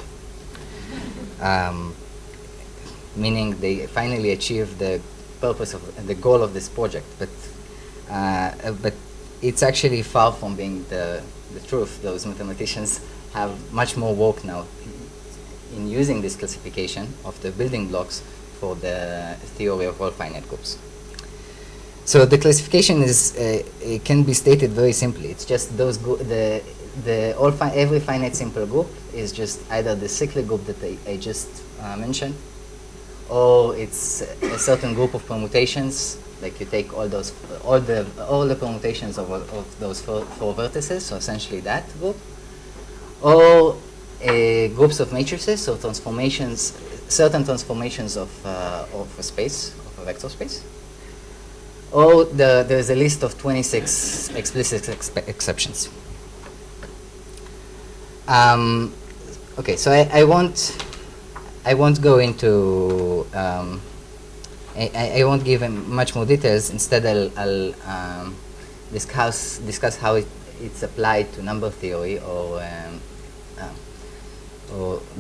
meaning they finally achieved the purpose of the goal of this project. But it's actually far from being the truth. Those mathematicians have much more work now in using this classification of the building blocks for the theory of all finite groups. So the classification is it can be stated very simply. It's just those every finite simple group is just either the cyclic group that I just mentioned, or it's a certain group of permutations. Like you take all the permutations of those four vertices, so essentially that group, or groups of matrices, so transformations, certain transformations of a space, of a vector space. Or there's a list of 26 explicit exceptions. Okay, so I won't go into I won't give much more details. Instead, I'll discuss how it's applied to number theory, or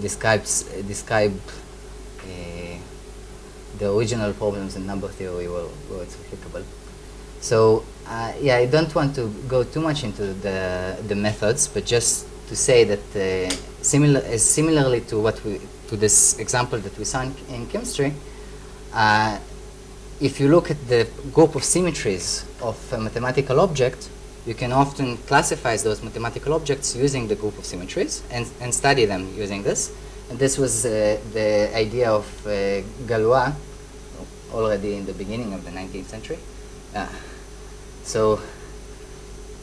describe the original problems in number theory where it's applicable. So yeah, I don't want to go too much into the methods, but just to say that similarly to this example that we saw in chemistry, if you look at the group of symmetries of a mathematical object, you can often classify those mathematical objects using the group of symmetries and study them using this. And this was the idea of Galois already in the beginning of the 19th century. So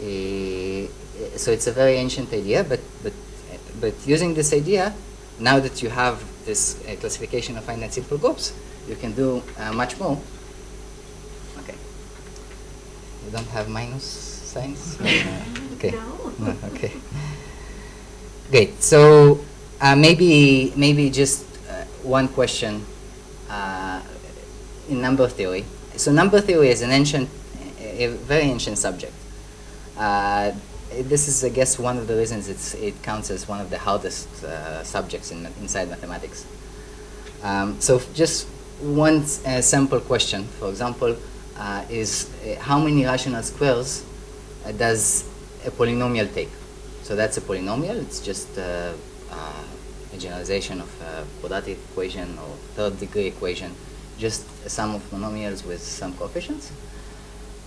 it's a very ancient idea, but using this idea, now that you have this classification of finite simple groups, you can do much more. Okay. You don't have minus signs? Okay. No, okay. Great. So maybe just one question in number theory. So number theory is an ancient, a very ancient subject. this is, I guess, one of the reasons it counts as one of the hardest subjects inside mathematics. So just one sample question, for example, is how many rational squares does a polynomial take? So that's a polynomial. It's just a generalization of a quadratic equation or third-degree equation, just a sum of monomials with some coefficients.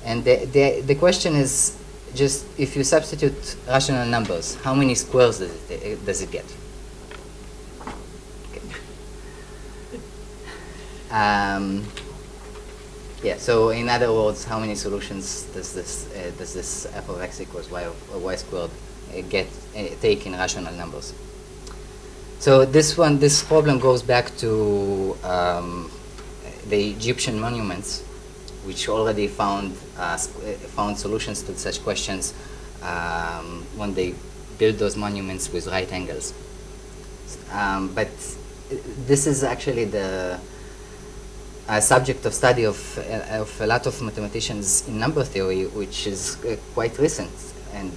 And the question is just if you substitute rational numbers, how many squares does it get? Yeah. So in other words, how many solutions does this f of x equals y of y squared take in rational numbers? So this problem goes back to the Egyptian monuments, which already found solutions to such questions when they built those monuments with right angles. But this is actually the subject of study of a lot of mathematicians in number theory, which is quite recent, and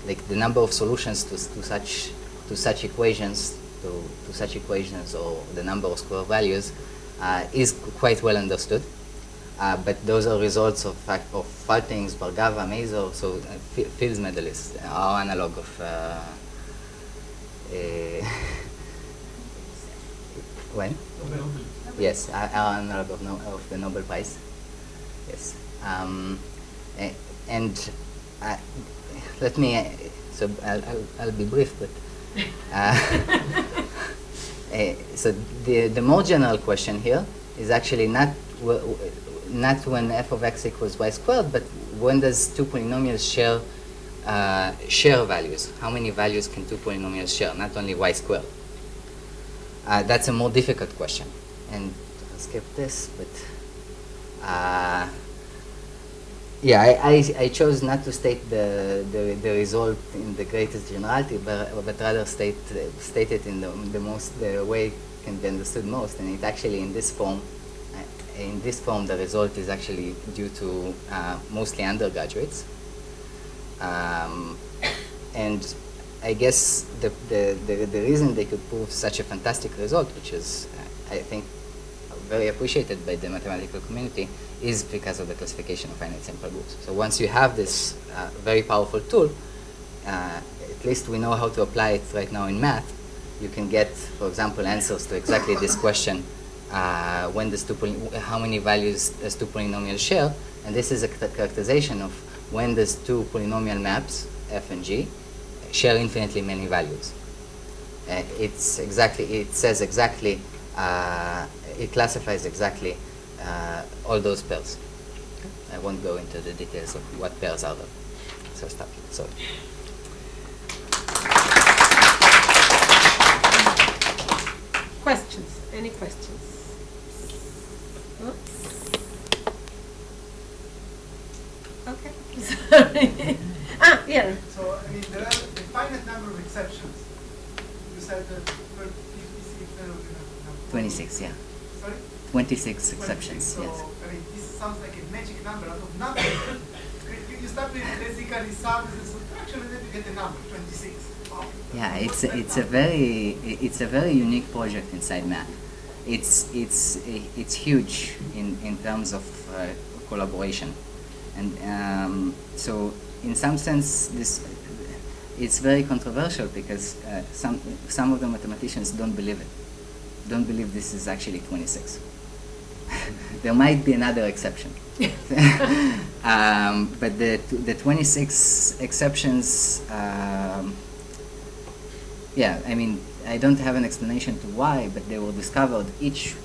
like the number of solutions to such equations or the number of square values is quite well understood. But those are results of Faltings, Bargava, Mazur, so Fields medalists, our analog of when? Nobel. Yes, our analog of the Nobel Prize. Yes, and let me. So I'll be brief, but so the more general question here is actually not when f of x equals y squared, but when does two polynomials share values? How many values can two polynomials share? Not only y squared. That's a more difficult question. And I'll skip this, but yeah, I chose not to state the result in the greatest generality, but rather state it in the way it can be understood most. And it actually in this form, the result is actually due to mostly undergraduates. And I guess the reason they could prove such a fantastic result, which is I think very appreciated by the mathematical community, is because of the classification of finite simple groups. So once you have this very powerful tool, at least we know how to apply it right now in math. You can get, for example, answers to exactly this question: when does how many values does two polynomials share? And this is a characterization of when does two polynomial maps, f and g, share infinitely many values. It says exactly. It classifies exactly all those pairs. I won't go into the details of what pairs are there. So stop. Sorry. Questions? Any questions? Oops. Okay. Sorry. Yeah. So, I mean, there are a finite number of exceptions. You said that for 26, yeah. Sorry? 26 exceptions, so, yes. I mean, this sounds like a magic number out of nothing. You start with basically sums and subtraction, and then you get the number 26. Wow. Yeah, it's a very unique project inside math. It's huge in terms of collaboration, and so in some sense it's very controversial because some of the mathematicians don't believe it. Don't believe this is actually 26. There might be another exception. But the 26 exceptions, yeah, I mean, I don't have an explanation to why, but they were discovered each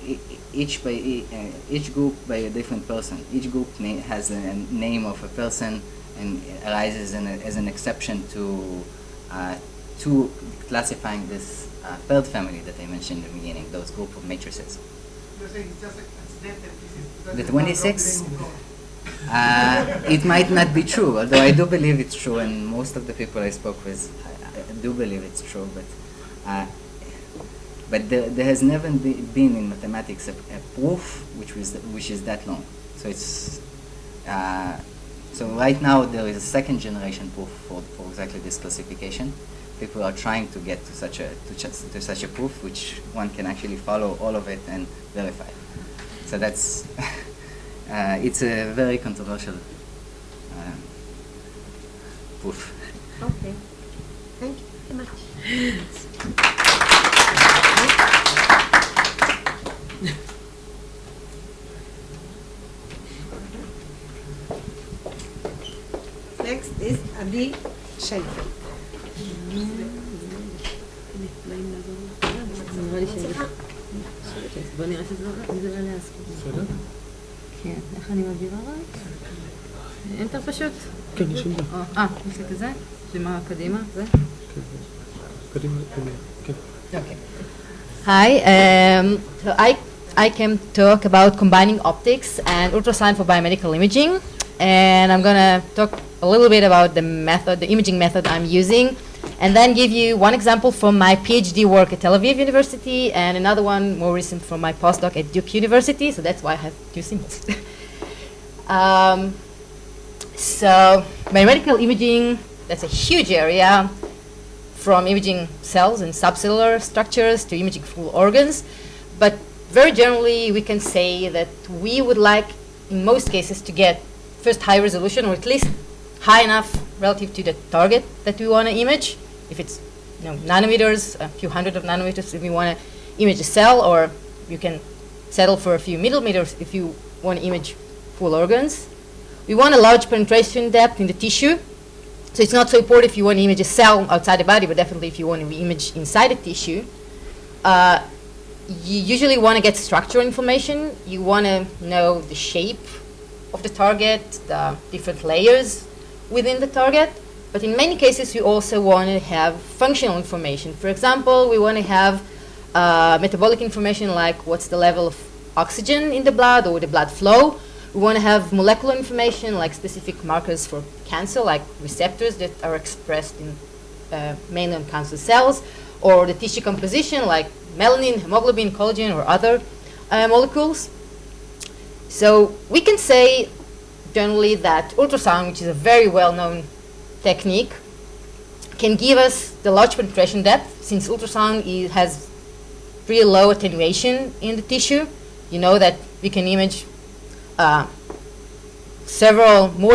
group by a different person. Each group has a name of a person and arises as an exception to classifying this third family that I mentioned in the beginning, those group of matrices. You're saying it's just accidental. The 26, it might not be true, although I do believe it's true, and most of the people I spoke with, I do believe it's true, but there has never been in mathematics a proof which is that long. So it's So right now there is a second generation proof for exactly this classification. People are trying to get to such a proof, which one can actually follow all of it and verify. So that's it's a very controversial proof. Okay. Thank you very much. Next is Adi Sheinfeld. בוא נראה שזה לא להסכים. בסדר? כן, איך אני מעבירה רק? אנטר פשוט? כן, יש לי. יש לי כזה? שמה קדימה? זה? קדימה, כן. Okay. Hi, so I can talk about combining optics and ultrasound for biomedical imaging, and I'm gonna talk a little bit about the method, the imaging method I'm using, and then give you one example from my PhD work at Tel Aviv University and another one more recent from my postdoc at Duke University, so that's why I have two symbols. So biomedical imaging, that's a huge area, from imaging cells and subcellular structures to imaging full organs. But very generally, we can say that we would like, in most cases, to get first high resolution, or at least high enough relative to the target that we want to image. If it's nanometers, a few hundred of nanometers, if we want to image a cell, or you can settle for a few millimeters if you want to image full organs. We want a large penetration depth in the tissue. So it's not so important if you want to image a cell outside the body, but definitely if you want to image inside the tissue. You usually want to get structural information. You want to know the shape of the target, the different layers within the target. But in many cases, you also want to have functional information. For example, we want to have metabolic information like what's the level of oxygen in the blood or the blood flow. We want to have molecular information like specific markers for cancer, like receptors that are expressed in mainly on cancer cells, or the tissue composition like melanin, hemoglobin, collagen, or other molecules. So we can say generally that ultrasound, which is a very well-known technique, can give us the large penetration depth, since ultrasound has pretty low attenuation in the tissue. You know that we can image more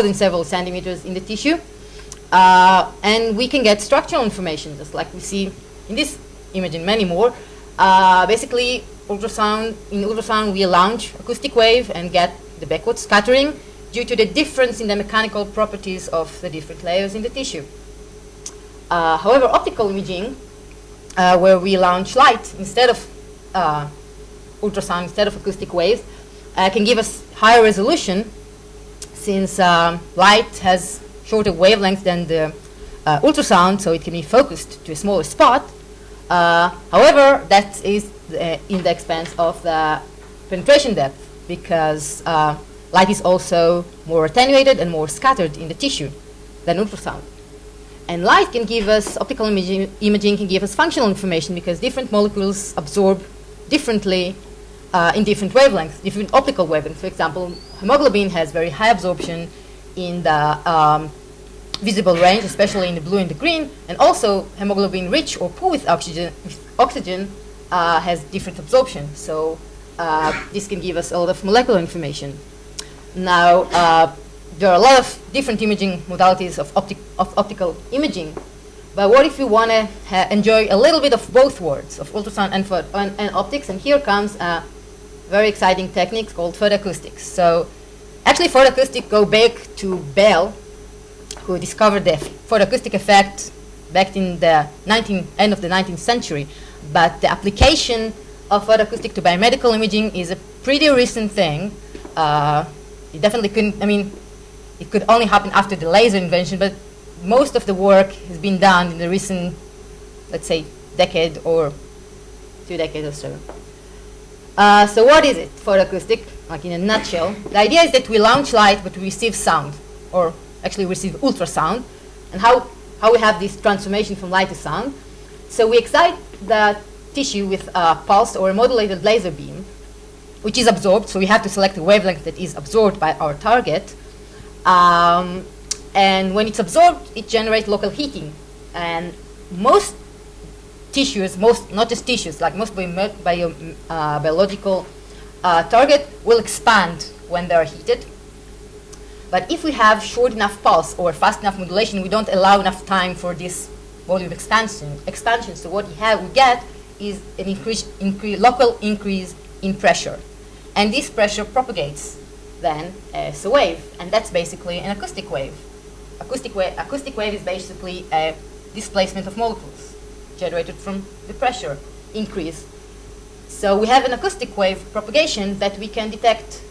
than several centimeters in the tissue. And we can get structural information, just like we see in this image and many more. Basically, in ultrasound, we launch acoustic wave and get the backward scattering due to the difference in the mechanical properties of the different layers in the tissue. However, optical imaging, where we launch light instead of ultrasound, instead of acoustic waves, can give us higher resolution, since light has shorter wavelength than the ultrasound, so it can be focused to a smaller spot. However, that is in the expense of the penetration depth, because light is also more attenuated and more scattered in the tissue than ultrasound. And light can give us, optical imaging can give us functional information, because different molecules absorb differently in different wavelengths, different optical wavelengths. For example, hemoglobin has very high absorption in the visible range, especially in the blue and the green, and also hemoglobin rich or poor with oxygen has different absorption. So this can give us a lot of molecular information. Now, there are a lot of different imaging modalities of optical imaging, but what if you want to enjoy a little bit of both worlds, of ultrasound and optics? And here comes a very exciting technique called photoacoustics. So actually, photoacoustics go back to Bell, who discovered the photoacoustic effect back in the end of the 19th century. But the application of photoacoustic to biomedical imaging is a pretty recent thing. It definitely couldn't, it could only happen after the laser invention, but most of the work has been done in the recent, let's say, decade or 2 decades or so. So what is it, photoacoustic, like in a nutshell? The idea is that we launch light, but we receive sound, or actually receive ultrasound. And how we have this transformation from light to sound. So we excite the tissue with a pulsed or a modulated laser beam, which is absorbed, so we have to select a wavelength that is absorbed by our target. And when it's absorbed, it generates local heating. And most tissues, not just tissues, like most biological target will expand when they are heated. But if we have short enough pulse or fast enough modulation, we don't allow enough time for this volume expansion. So what we get is an local increase in pressure. And this pressure propagates then as a wave. And that's basically an acoustic wave. Acoustic wave is basically a displacement of molecules generated from the pressure increase. So we have an acoustic wave propagation that we can detect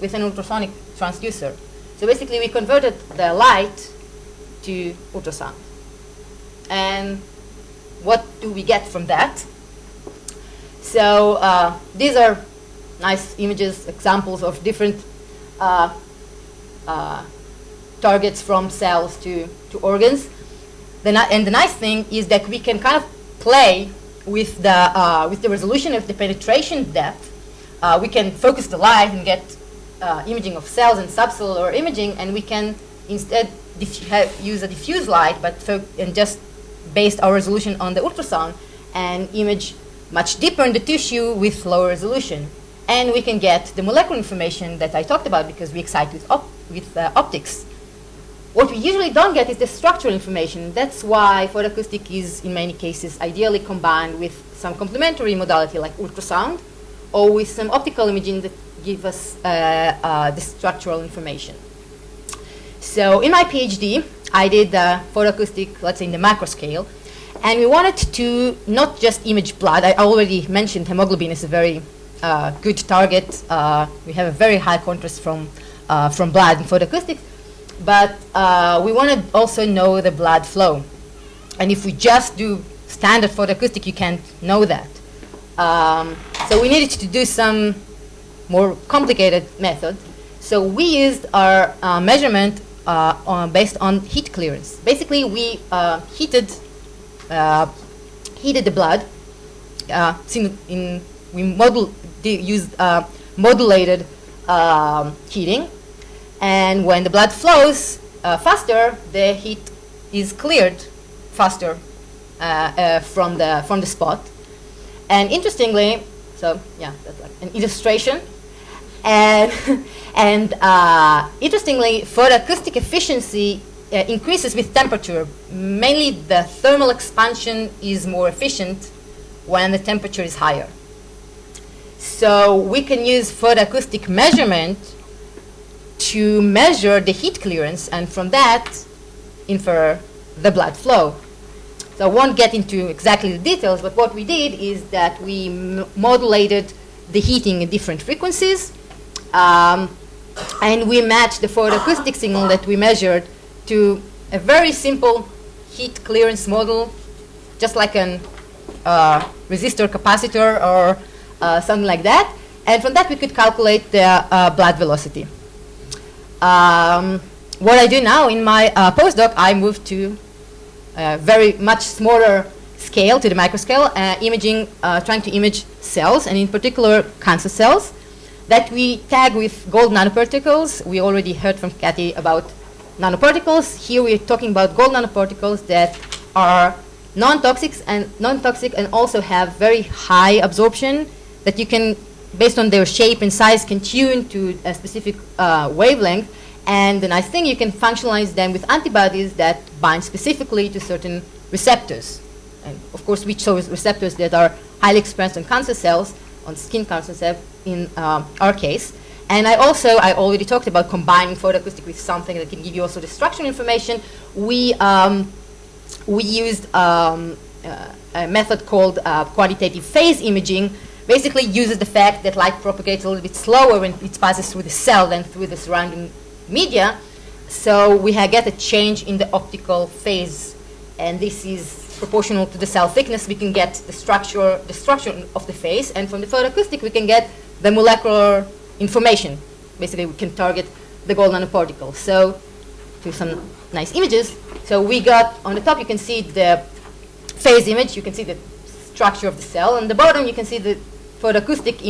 with an ultrasonic transducer. So basically we converted the light to ultrasound. And what do we get from that? So these are nice images, examples of different targets from cells to organs. And the nice thing is that we can kind of play with the resolution of the penetration depth. We can focus the light and get imaging of cells and subcellular imaging, and we can instead use a diffuse light, and just based our resolution on the ultrasound and image much deeper in the tissue with lower resolution. And we can get the molecular information that I talked about because we excite with optics. What we usually don't get is the structural information. That's why photoacoustic is, in many cases, ideally combined with some complementary modality like ultrasound or with some optical imaging that give us the structural information. So in my PhD, I did photoacoustic, let's say in the macro scale, and we wanted to not just image blood. I already mentioned hemoglobin is a very good target. We have a very high contrast from blood in photoacoustics, but we want to also know the blood flow. And if we just do standard photoacoustic, you can't know that. So we needed to do some more complicated method. So we used our measurement based on heat clearance. Basically, we heated the blood. We used modulated heating, and when the blood flows faster, the heat is cleared faster from the spot. And interestingly, so yeah, that's like an illustration. And interestingly, photoacoustic efficiency increases with temperature. Mainly, the thermal expansion is more efficient when the temperature is higher. So we can use photoacoustic measurement to measure the heat clearance, and from that, infer the blood flow. So I won't get into exactly the details, but what we did is that we modulated the heating at different frequencies, and we matched the photoacoustic signal that we measured to a very simple heat clearance model, just like an resistor capacitor or something like that. And from that, we could calculate the blood velocity. What I do now in my postdoc, I moved to very much smaller scale, to the microscale, trying to image cells, and in particular cancer cells, that we tag with gold nanoparticles. We already heard from Kathy about nanoparticles. Here we're talking about gold nanoparticles that are non-toxic and also have very high absorption, that you can, based on their shape and size, can tune to a specific wavelength. And the nice thing, you can functionalize them with antibodies that bind specifically to certain receptors. And of course, we chose receptors that are highly expressed on cancer cells, on skin cancer cells in our case. And I already talked about combining photoacoustic with something that can give you also the structural information. We used a method called quantitative phase imaging. Basically uses the fact that light propagates a little bit slower when it passes through the cell than through the surrounding media. So we get a change in the optical phase, and this is proportional to the cell thickness. We can get the structure of the phase, and from the photoacoustic we can get the molecular information. Basically, we can target the gold nanoparticle. So, to some nice images. So we got, on the top you can see the phase image, you can see the structure of the cell. On the bottom you can see the photoacoustic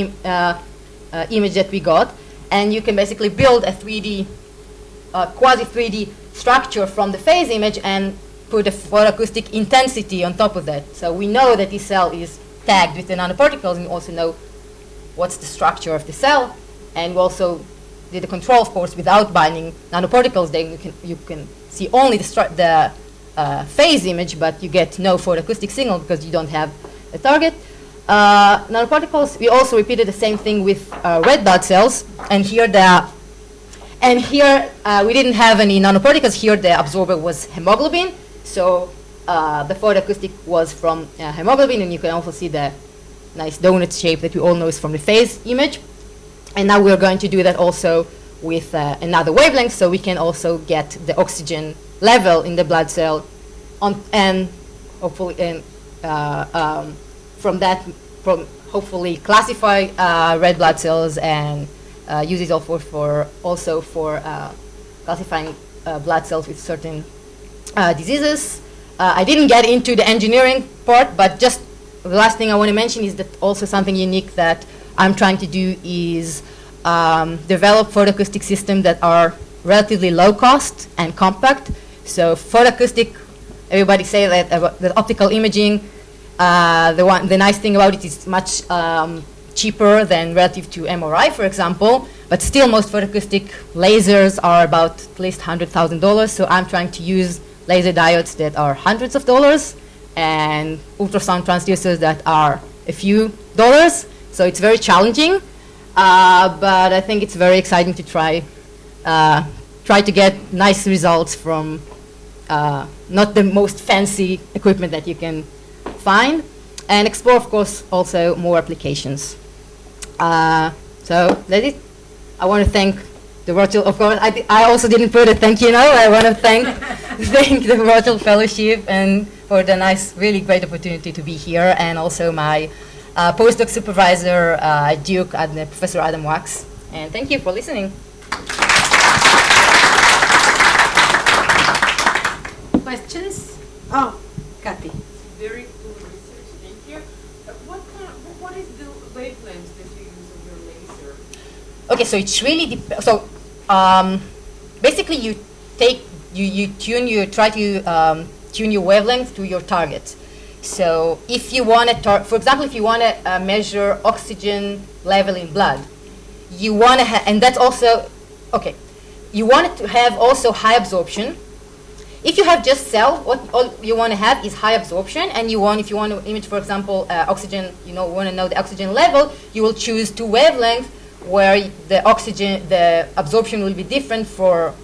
image that we got, and you can basically build a 3D quasi 3D structure from the phase image and put a photoacoustic intensity on top of that. So we know that this cell is tagged with the nanoparticles, and we also know what's the structure of the cell, and we also did the control, of course, without binding nanoparticles. Then you can see only the phase image, but you get no photoacoustic signal because you don't have a target. Nanoparticles, we also repeated the same thing with red blood cells, and here we didn't have any nanoparticles. Here the absorber was hemoglobin, so the photoacoustic was from hemoglobin, and you can also see the nice donut shape that we all know is from the phase image. And now we're going to do that also with another wavelength, so we can also get the oxygen level in the blood cell, and hopefully hopefully classify red blood cells and use it also for classifying blood cells with certain diseases. I didn't get into the engineering part, but just the last thing I want to mention is that also something unique that I'm trying to do is develop photoacoustic systems that are relatively low cost and compact. So photoacoustic, everybody say that the optical imaging, the nice thing about it is much cheaper than relative to MRI, for example, but still most photoacoustic lasers are about at least $100,000. So I'm trying to use laser diodes that are hundreds of dollars and ultrasound transducers that are a few dollars. So it's very challenging, but I think it's very exciting to try to get nice results from not the most fancy equipment that you can find, and explore, of course, also more applications. So that's it. I want to thank the Rothchild, of course. I also didn't put a thank you note. I want to thank the Rothchild Fellowship and for the nice, really great opportunity to be here, and also my postdoc supervisor at Duke, Professor Adam Wax. And thank you for listening. Questions? Oh, Kathy. Very cool research, thank you. What is the wavelength that you use of your laser? Okay, so it's really basically you try to tune your wavelength to your target. So if you want to, for example, if you want to measure oxygen level in blood, you want to have, and that's also okay. You want it to have also high absorption. If you have just cell, all you want to have is high absorption, and if you want to image, for example, oxygen, want to know the oxygen level, you will choose two wavelengths where the absorption will be different for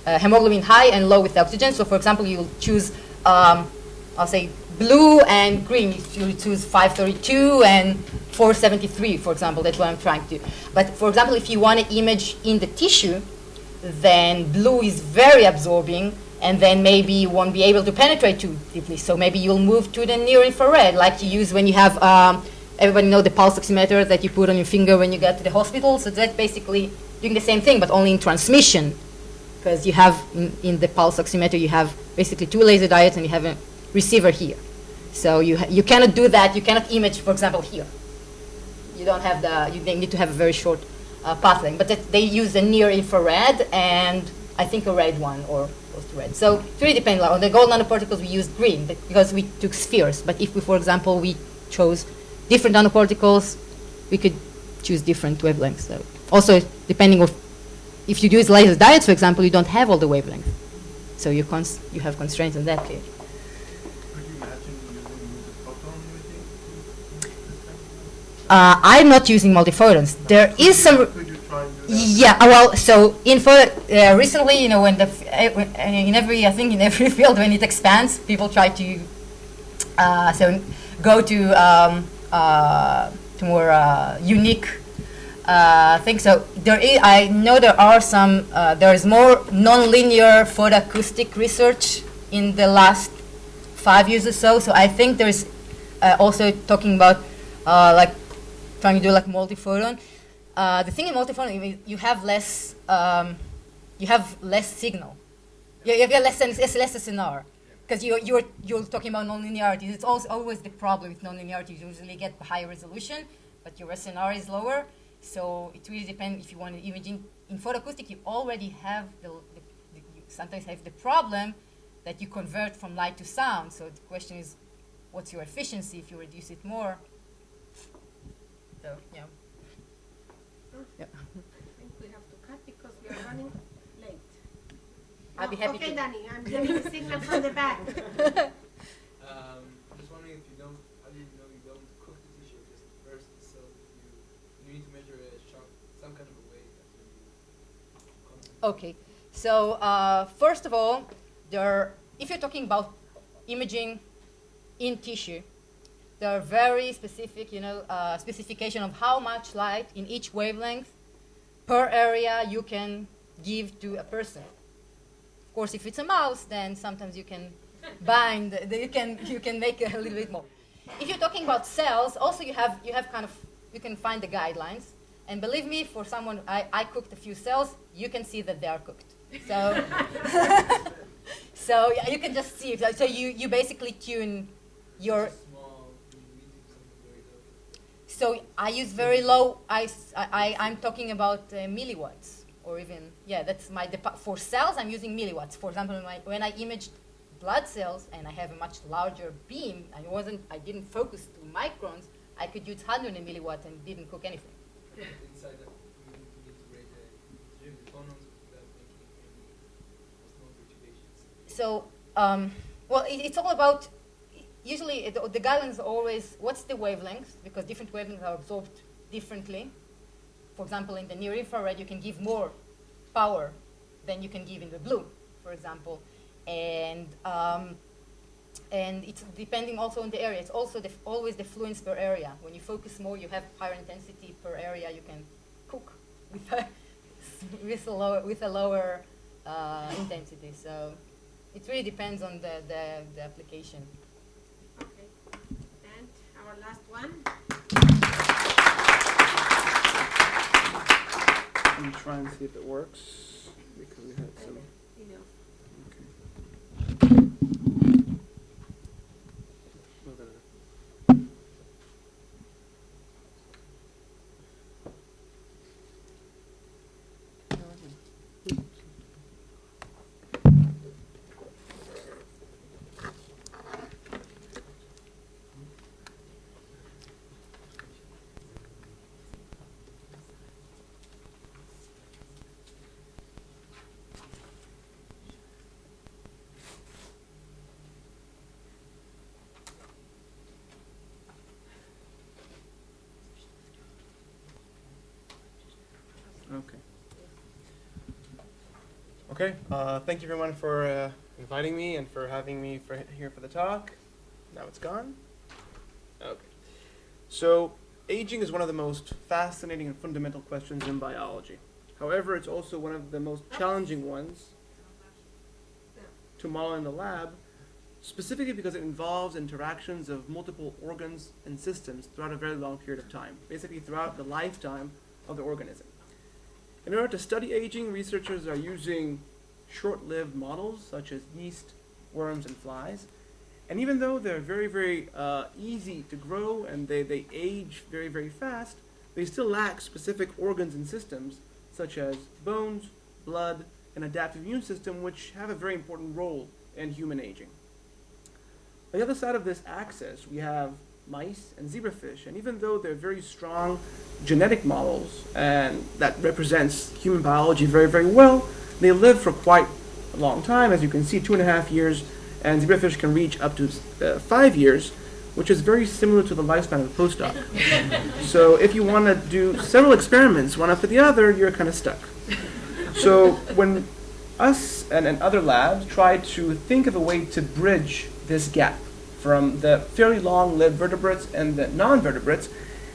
hemoglobin high and low with oxygen. So, for example, you will choose, I'll say, blue and green. You will choose 532 and 473, for example. That's what I'm trying to do. But, for example, if you want to image in the tissue, then blue is very absorbing, and then maybe you won't be able to penetrate too deeply. So maybe you'll move to the near infrared, like you use when you have, everybody know the pulse oximeter that you put on your finger when you get to the hospital. So that's basically doing the same thing, but only in transmission. Because you have, in the pulse oximeter, you have basically two laser diodes, and you have a receiver here. So you cannot do that. You cannot image, for example, here. You don't have you need to have a very short path length. But they use the near infrared and I think a red one or close to red. So it really depends. On the gold nanoparticles, we used green because we took spheres. But if we, for example, we chose different nanoparticles, we could choose different wavelengths. So also, depending on if you use laser diodes, for example, you don't have all the wavelengths. So you have constraints on that clearly. Could you imagine using multiphoton imaging? I'm not using multiphotons. There is some. Could you try and do that? Yeah. Well, so recently, when in every field when it expands, people try to go to more unique things. So I know there is more nonlinear photoacoustic research in the last 5 years or so. So I think there's also talking about trying to do like multiphoton. The thing in multiphoton is you have less signal. You have less SNR. Because you're talking about nonlinearity. It's also always the problem with nonlinearity. You usually get higher resolution, but your SNR is lower. So it really depends if you want to image in photoacoustic. You already have sometimes have the problem that you convert from light to sound. So the question is, what's your efficiency if you reduce it more? So, yeah. I think we have to cut because we are running late. I'll be happy okay, to. Danny, I'm getting a signal from the back. I'm just wondering if you don't, how do you know you don't cook the tissue, just burst the cell? You need to measure a sharp, some kind of a way that Okay, so first of all, if you're talking about imaging in tissue, there are very specific, specification of how much light in each wavelength per area you can give to a person. Of course, if it's a mouse, then sometimes you can bind. You can make a little bit more. If you're talking about cells, also you can find the guidelines. And believe me, for someone, I cooked a few cells. You can see that they are cooked. So, so yeah, you can just see it. So you basically tune your. So I use very low. I'm talking about milliwatts, or even that's my for cells. I'm using milliwatts. For example, when I imaged blood cells and I have a much larger beam, I didn't focus to microns. I could use 100 milliwatts and didn't cook anything. inside that you need to rate the phonons without making any small perturbations. So, well, it's all about. Usually, the guidelines are always what's the wavelength, because different wavelengths are absorbed differently. For example, in the near infrared, you can give more power than you can give in the blue, for example, and it's depending also on the area. It's also always the fluence per area. When you focus more, you have higher intensity per area. You can cook with a lower intensity. So it really depends on the application. Okay. And our last one. I'm trying to see if it works because we had some. Okay. Okay. Thank you everyone for inviting me and for having me here for the talk. Now it's gone. Okay. So aging is one of the most fascinating and fundamental questions in biology. However, it's also one of the most challenging ones to model in the lab, specifically because it involves interactions of multiple organs and systems throughout a very long period of time, basically throughout the lifetime of the organism. In order to study aging, researchers are using short-lived models such as yeast, worms, and flies. And even though they're very, very easy to grow and they age very, very fast, they still lack specific organs and systems such as bones, blood, and adaptive immune system, which have a very important role in human aging. On the other side of this axis, we have mice and zebrafish, and even though they're very strong genetic models and that represents human biology very, very well, they live for quite a long time. As you can see, 2.5 years, and zebrafish can reach up to 5 years, which is very similar to the lifespan of a postdoc. So if you want to do several experiments, one after the other, you're kind of stuck. So when us and other labs try to think of a way to bridge this gap from the fairly long-lived vertebrates and the non-vertebrates,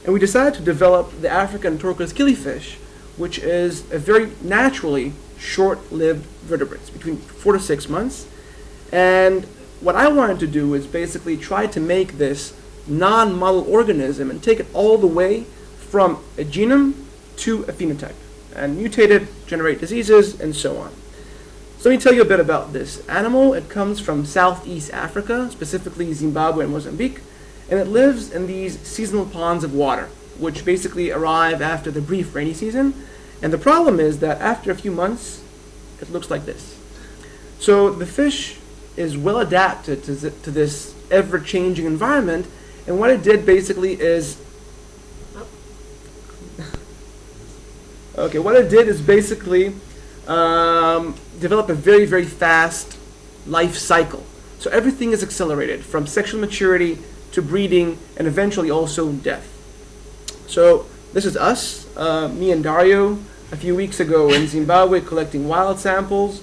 and we decided to develop the African turquoise killifish, which is a very naturally short-lived vertebrate, between 4 to 6 months. And what I wanted to do is basically try to make this non-model organism and take it all the way from a genome to a phenotype, and mutate it, generate diseases, and so on. So let me tell you a bit about this animal. It comes from Southeast Africa, specifically Zimbabwe and Mozambique, and it lives in these seasonal ponds of water, which basically arrive after the brief rainy season. And the problem is that after a few months, it looks like this. So the fish is well adapted to this ever-changing environment, and what it did basically is, what it did is basically develop a very, very fast life cycle. So everything is accelerated from sexual maturity to breeding and eventually also death. So this is us, me and Dario, a few weeks ago in Zimbabwe collecting wild samples.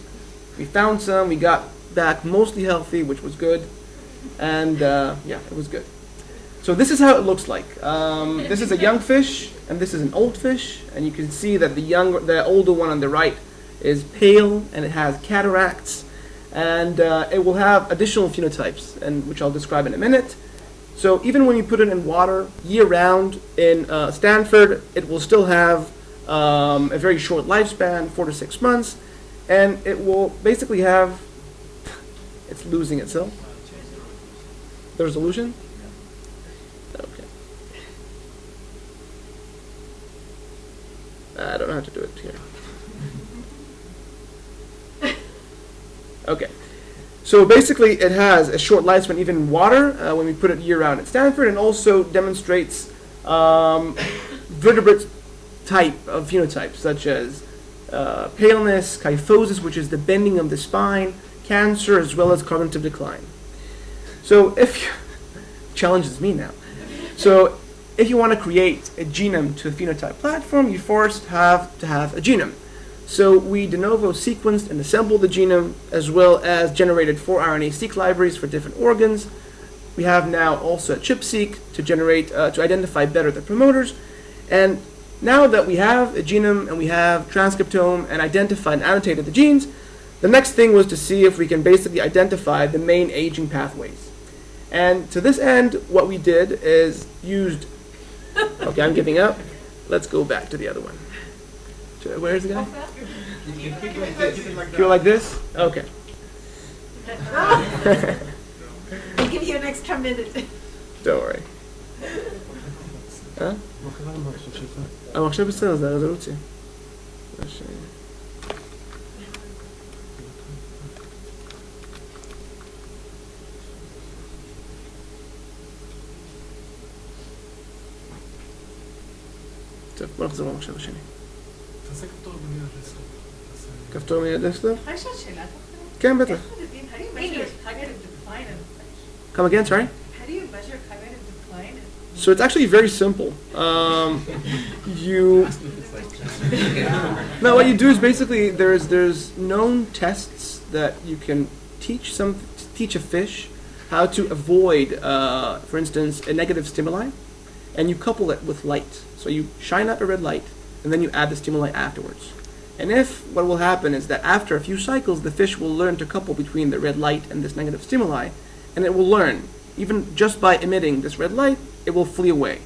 We found some, we got back mostly healthy, which was good. And yeah, it was good. So this is how it looks like. This is a young fish, and this is an old fish. And you can see that the older one on the right is pale, and it has cataracts. And it will have additional phenotypes, and which I'll describe in a minute. So even when you put it in water year-round in Stanford, it will still have a very short lifespan, 4 to 6 months, and it will basically have, it's losing itself. The resolution? Okay. I don't know how to do it here. Okay. So basically it has a short lifespan even in water when we put it year-round at Stanford, and also demonstrates vertebrate type of phenotypes such as paleness, kyphosis, which is the bending of the spine, cancer, as well as cognitive decline. So if you, challenges me now. So if you want to create a genome to a phenotype platform, you first have to have a genome. So we de novo sequenced and assembled the genome, as well as generated 4 RNA-seq libraries for different organs. We have now also a ChIP-seq to generate, to identify better the promoters. And now that we have a genome and we have transcriptome and identified and annotated the genes, the next thing was to see if we can basically identify the main aging pathways. And to this end, what we did is used, okay, I'm giving up. Let's go back to the other one. Where's the guy? Keep it like this? Okay. I'll give you an extra minute. Don't worry. Huh? המחשב בסדר, זה הרזולוציה. טוב, בוא נחזור למחשב השני. תעשה כפתור במילה דסקטופ. כפתור מילה דסקטופ? אפשר לשאול שאלה? כן, בטח. How do you measure cognitive decline in fish? Come again, sorry? How do you measure cognitive decline in So it's actually very simple. No, what you do is basically there's known tests that you can teach a fish how to avoid, for instance, a negative stimuli, and you couple it with light. So you shine up a red light, and then you add the stimuli afterwards. And what will happen is that after a few cycles, the fish will learn to couple between the red light and this negative stimuli, and it will learn, even just by emitting this red light, it will flee away.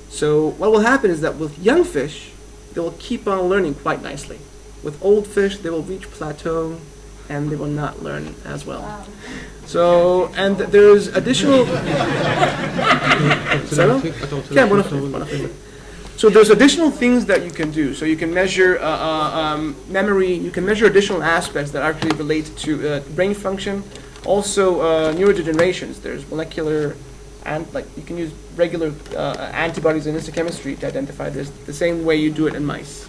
So what will happen is that with young fish, they will keep on learning quite nicely. With old fish, they will reach plateau, and they will not learn as well. Wow. So, and there's additional... So there's additional things that you can do. So you can measure memory, you can measure additional aspects that actually relate to brain function. Also neurodegenerations. There's molecular, and like you can use regular antibodies in histochemistry to identify this the same way you do it in mice.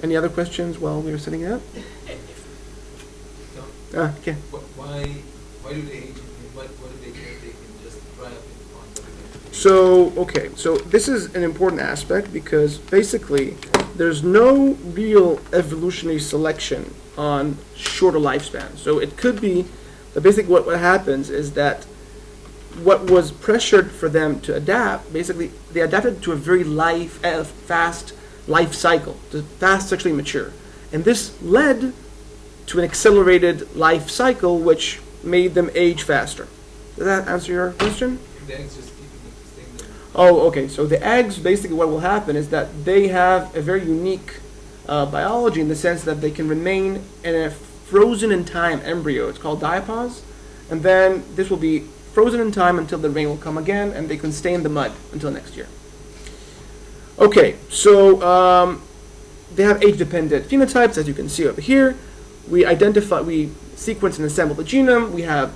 Any other questions while we were setting it up? Okay. Why do they age? What do they care they can just dry up in the pond? So, okay, so this is an important aspect because basically there's no real evolutionary selection on shorter lifespans. So it could be that basically what happens is that what was pressured for them to adapt, basically they adapted to a very fast life cycle, to fast sexually mature. And this led to an accelerated life cycle which made them age faster. Does that answer your question? The eggs just keeping them staying there. Oh, okay. So the eggs, basically what will happen is that they have a very unique biology in the sense that they can remain in a frozen in time embryo. It's called diapause. And then this will be frozen in time until the rain will come again, and they can stay in the mud until next year. Okay, so they have age-dependent phenotypes, as you can see over here. we sequence and assemble the genome, we have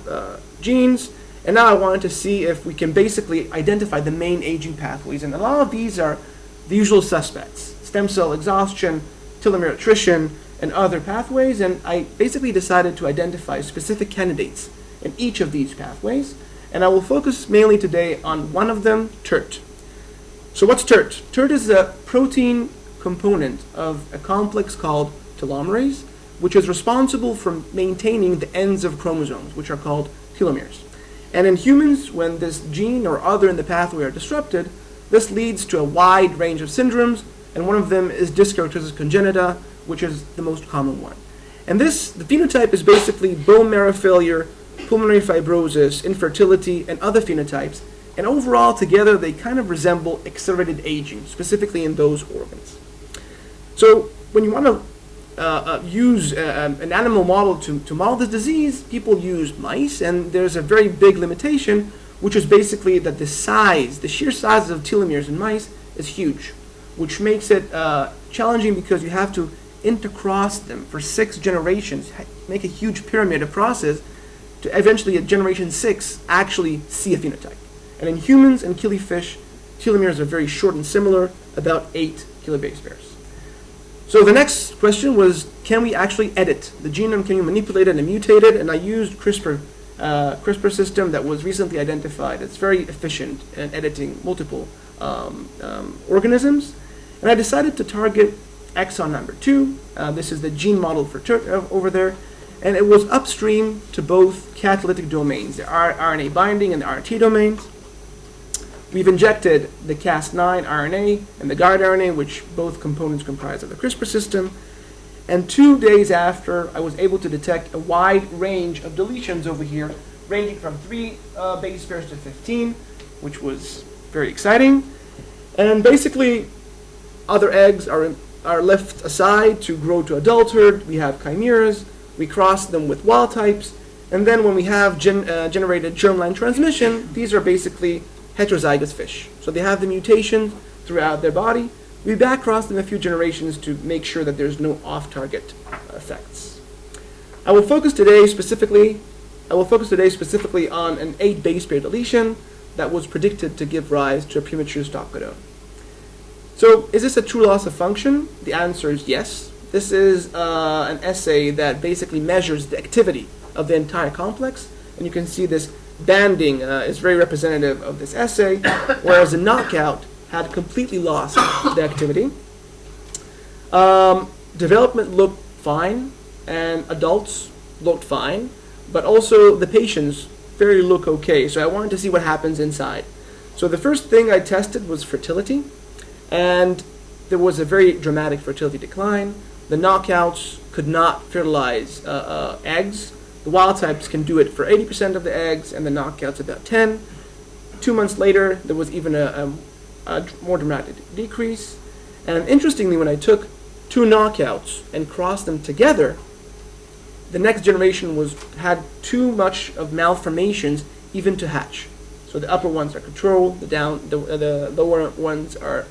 genes, and now I wanted to see if we can basically identify the main aging pathways. And a lot of these are the usual suspects: stem cell exhaustion, telomere attrition, and other pathways. And I basically decided to identify specific candidates in each of these pathways. And I will focus mainly today on one of them, TERT. So what's TERT? TERT is a protein component of a complex called telomerase, which is responsible for maintaining the ends of chromosomes, which are called telomeres. And in humans, when this gene or other in the pathway are disrupted, this leads to a wide range of syndromes, and one of them is dyskeratosis congenita, which is the most common one. And the phenotype is basically bone marrow failure, pulmonary fibrosis, infertility, and other phenotypes. And overall, together, they kind of resemble accelerated aging, specifically in those organs. So when you want to use an animal model to model this disease, people use mice, and there's a very big limitation, which is basically that the sheer size of telomeres in mice is huge, which makes it challenging because you have to intercross them for 6 generations, make a huge pyramid of process to eventually at generation 6 actually see a phenotype. And in humans and killifish, telomeres are very short and similar, about 8 kilobase pairs. So the next question was, can we actually edit the genome? Can you manipulate it and mutate it? And I used CRISPR system that was recently identified. It's very efficient in editing multiple organisms. And I decided to target exon number 2. This is the gene model for TERT over there. And it was upstream to both catalytic domains, the RNA binding and the RT domains. We've injected the Cas9 RNA and the guide RNA, which both components comprise of the CRISPR system. And 2 days after, I was able to detect a wide range of deletions over here, ranging from 3 base pairs to 15, which was very exciting. And basically, other eggs are left aside to grow to adulthood. We have chimeras. We cross them with wild types. And then when we have generated germline transmission, these are basically heterozygous fish. So they have the mutation throughout their body. We backcross them a few generations to make sure that there's no off-target effects. I will focus today specifically on an 8 base pair deletion that was predicted to give rise to a premature stop codon. So is this a true loss of function? The answer is yes. This is an assay that basically measures the activity of the entire complex, and you can see this banding is very representative of this assay, whereas the knockout had completely lost the activity. Development looked fine, and adults looked fine, but also the patients fairly look okay, so I wanted to see what happens inside. So the first thing I tested was fertility, and there was a very dramatic fertility decline. The knockouts could not fertilize eggs. The wild types can do it for 80% of the eggs, and the knockouts about 10. 2 months later, there was even a more dramatic decrease. And interestingly, when I took 2 knockouts and crossed them together, the next generation had too much of malformations even to hatch. So the upper ones are control, the lower ones are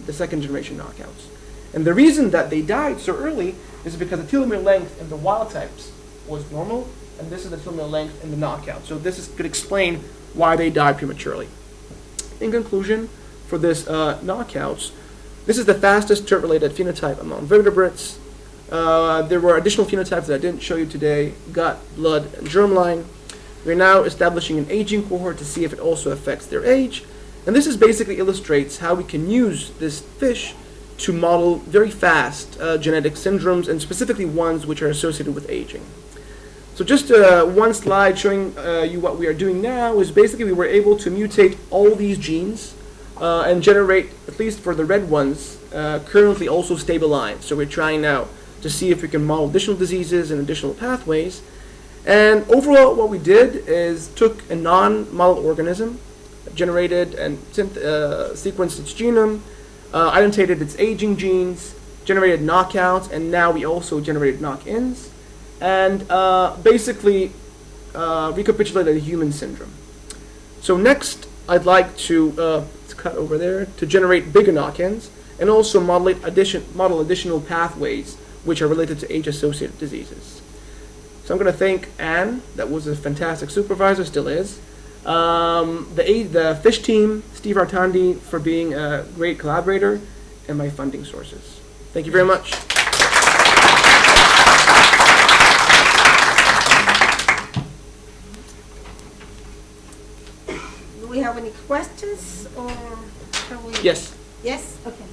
the second generation knockouts. And the reason that they died so early is because the telomere length in the wild types was normal, and this is the telomere length in the knockout. So this could explain why they died prematurely. In conclusion, for this knockouts, this is the fastest TERT-related phenotype among vertebrates. There were additional phenotypes that I didn't show you today: gut, blood, and germline. We're now establishing an aging cohort to see if it also affects their age. And this basically illustrates how we can use this fish to model very fast genetic syndromes, and specifically ones which are associated with aging. So just one slide showing you what we are doing now is basically we were able to mutate all these genes and generate, at least for the red ones, currently also stable lines. So we're trying now to see if we can model additional diseases and additional pathways. And overall what we did is took a non-model organism, generated and sequenced its genome, identified its aging genes, generated knockouts, and now we also generated knock-ins, and basically recapitulated a human syndrome. So next, I'd like to, let's cut over there, to generate bigger knock-ins, and also model additional pathways which are related to age-associated diseases. So I'm going to thank Anne, that was a fantastic supervisor, still is. The fish team, Steve Artandi, for being a great collaborator, and my funding sources. Thank you very much. Do we have any questions, or shall we? Yes. Yes? Okay.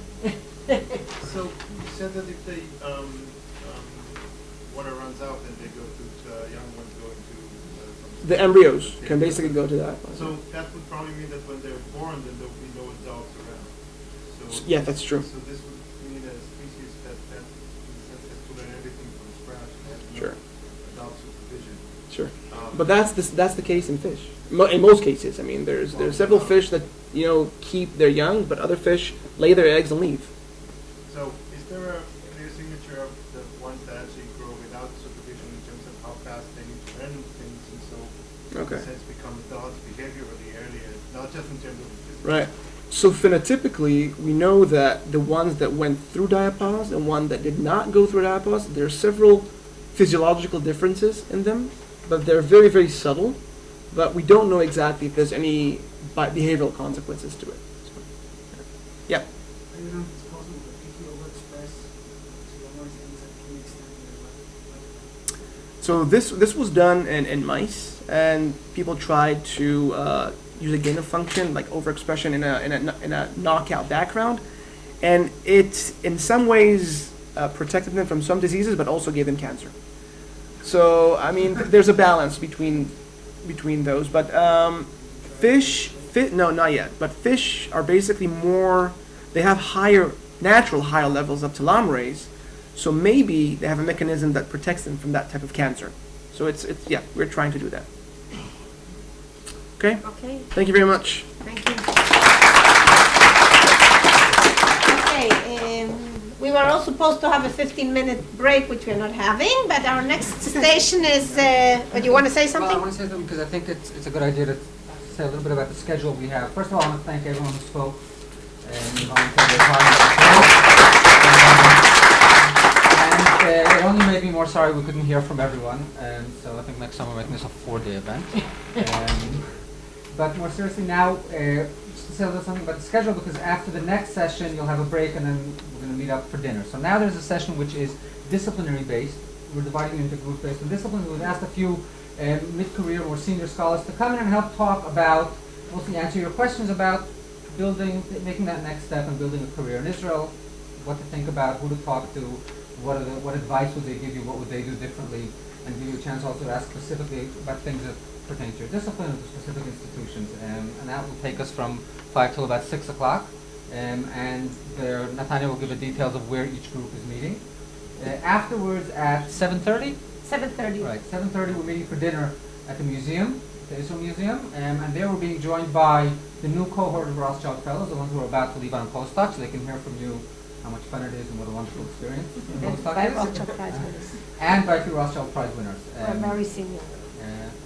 So you said that if they water runs out, then they go to the young ones going to The embryos can basically go to that. So that would probably mean that when they're born, then there will be no adults around. So Yeah, that's true. So this would mean a species that in the sense has to learn everything from scratch and has no Sure. adult supervision. Sure. But that's the case in fish. In most cases, I mean, there's several fish that keep their young, but other fish lay their eggs and leave. So is there a clear signature of the ones that actually grow without supervision in terms of how fast they need to learn things, and so Okay. in a sense become adults behaviorally earlier, not just in terms of physical. Right. So phenotypically, we know that the ones that went through diapause and one that did not go through diapause, there are several physiological differences in them, but they're very, very subtle. But we don't know exactly if there's any behavioral consequences to it. Yeah. I don't know if it's possible, but if you overexpress telomerase enzyme, can you extend their life? So this was done in mice, and people tried to use a gain of function, like overexpression in a knockout background, and it in some ways protected them from some diseases, but also gave them cancer. So I mean, there's a balance between those, but no, not yet. But fish are basically more. They have higher levels of telomerase, so maybe they have a mechanism that protects them from that type of cancer. So it's yeah, we're trying to do that. Okay. Okay. Thank you very much. Thank you. Okay, we were all supposed to have a 15-minute break, which we're not having, but our next station is, do you want to say something? Well, I want to say something because I think it's a good idea to say a little bit about the schedule we have. First of all, I want to thank everyone who spoke and volunteered their time. And it only made me more sorry we couldn't hear from everyone, and so I think next time we're making this a 4-day event. But more seriously now, just to say a little something about the schedule, because after the next session you'll have a break and then we're going to meet up for dinner. So now there's a session which is disciplinary based. We're dividing it into group based and disciplinary. We've asked a few mid-career or senior scholars to come in and help talk about, mostly answer your questions about making that next step and building a career in Israel, what to think about, who to talk to, what advice would they give you, what would they do differently, and give you a chance also to ask specifically about things that pertain to your discipline or to specific institutions. And that will take us from 5 till about 6 o'clock. And Nathaniel will give the details of where each group is meeting. Afterwards at 7:30? 7:30. Right, 7:30 we're meeting for dinner at the museum, the Israel Museum. And there we're being joined by the new cohort of Rothchild Fellows, the ones who are about to leave on postdoc, so they can hear from you how much fun it is and what a wonderful experience By Rothchild Prize winners. And by 2 Rothchild Prize winners. We're very senior.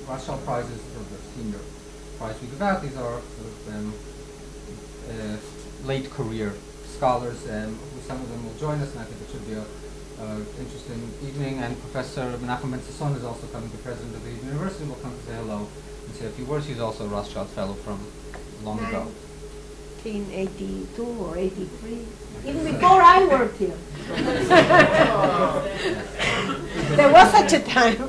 Rothchild Prizes are the senior prize we give out. These are sort of late career scholars, some of them will join us, and I think it should be an interesting evening. And Professor Menachem Ben Sasson is also coming, the president of the university, will come to say hello and say a few words. He's also a Rothschild Fellow from long ago. 1982 or 83, even before I worked here. There was such a time.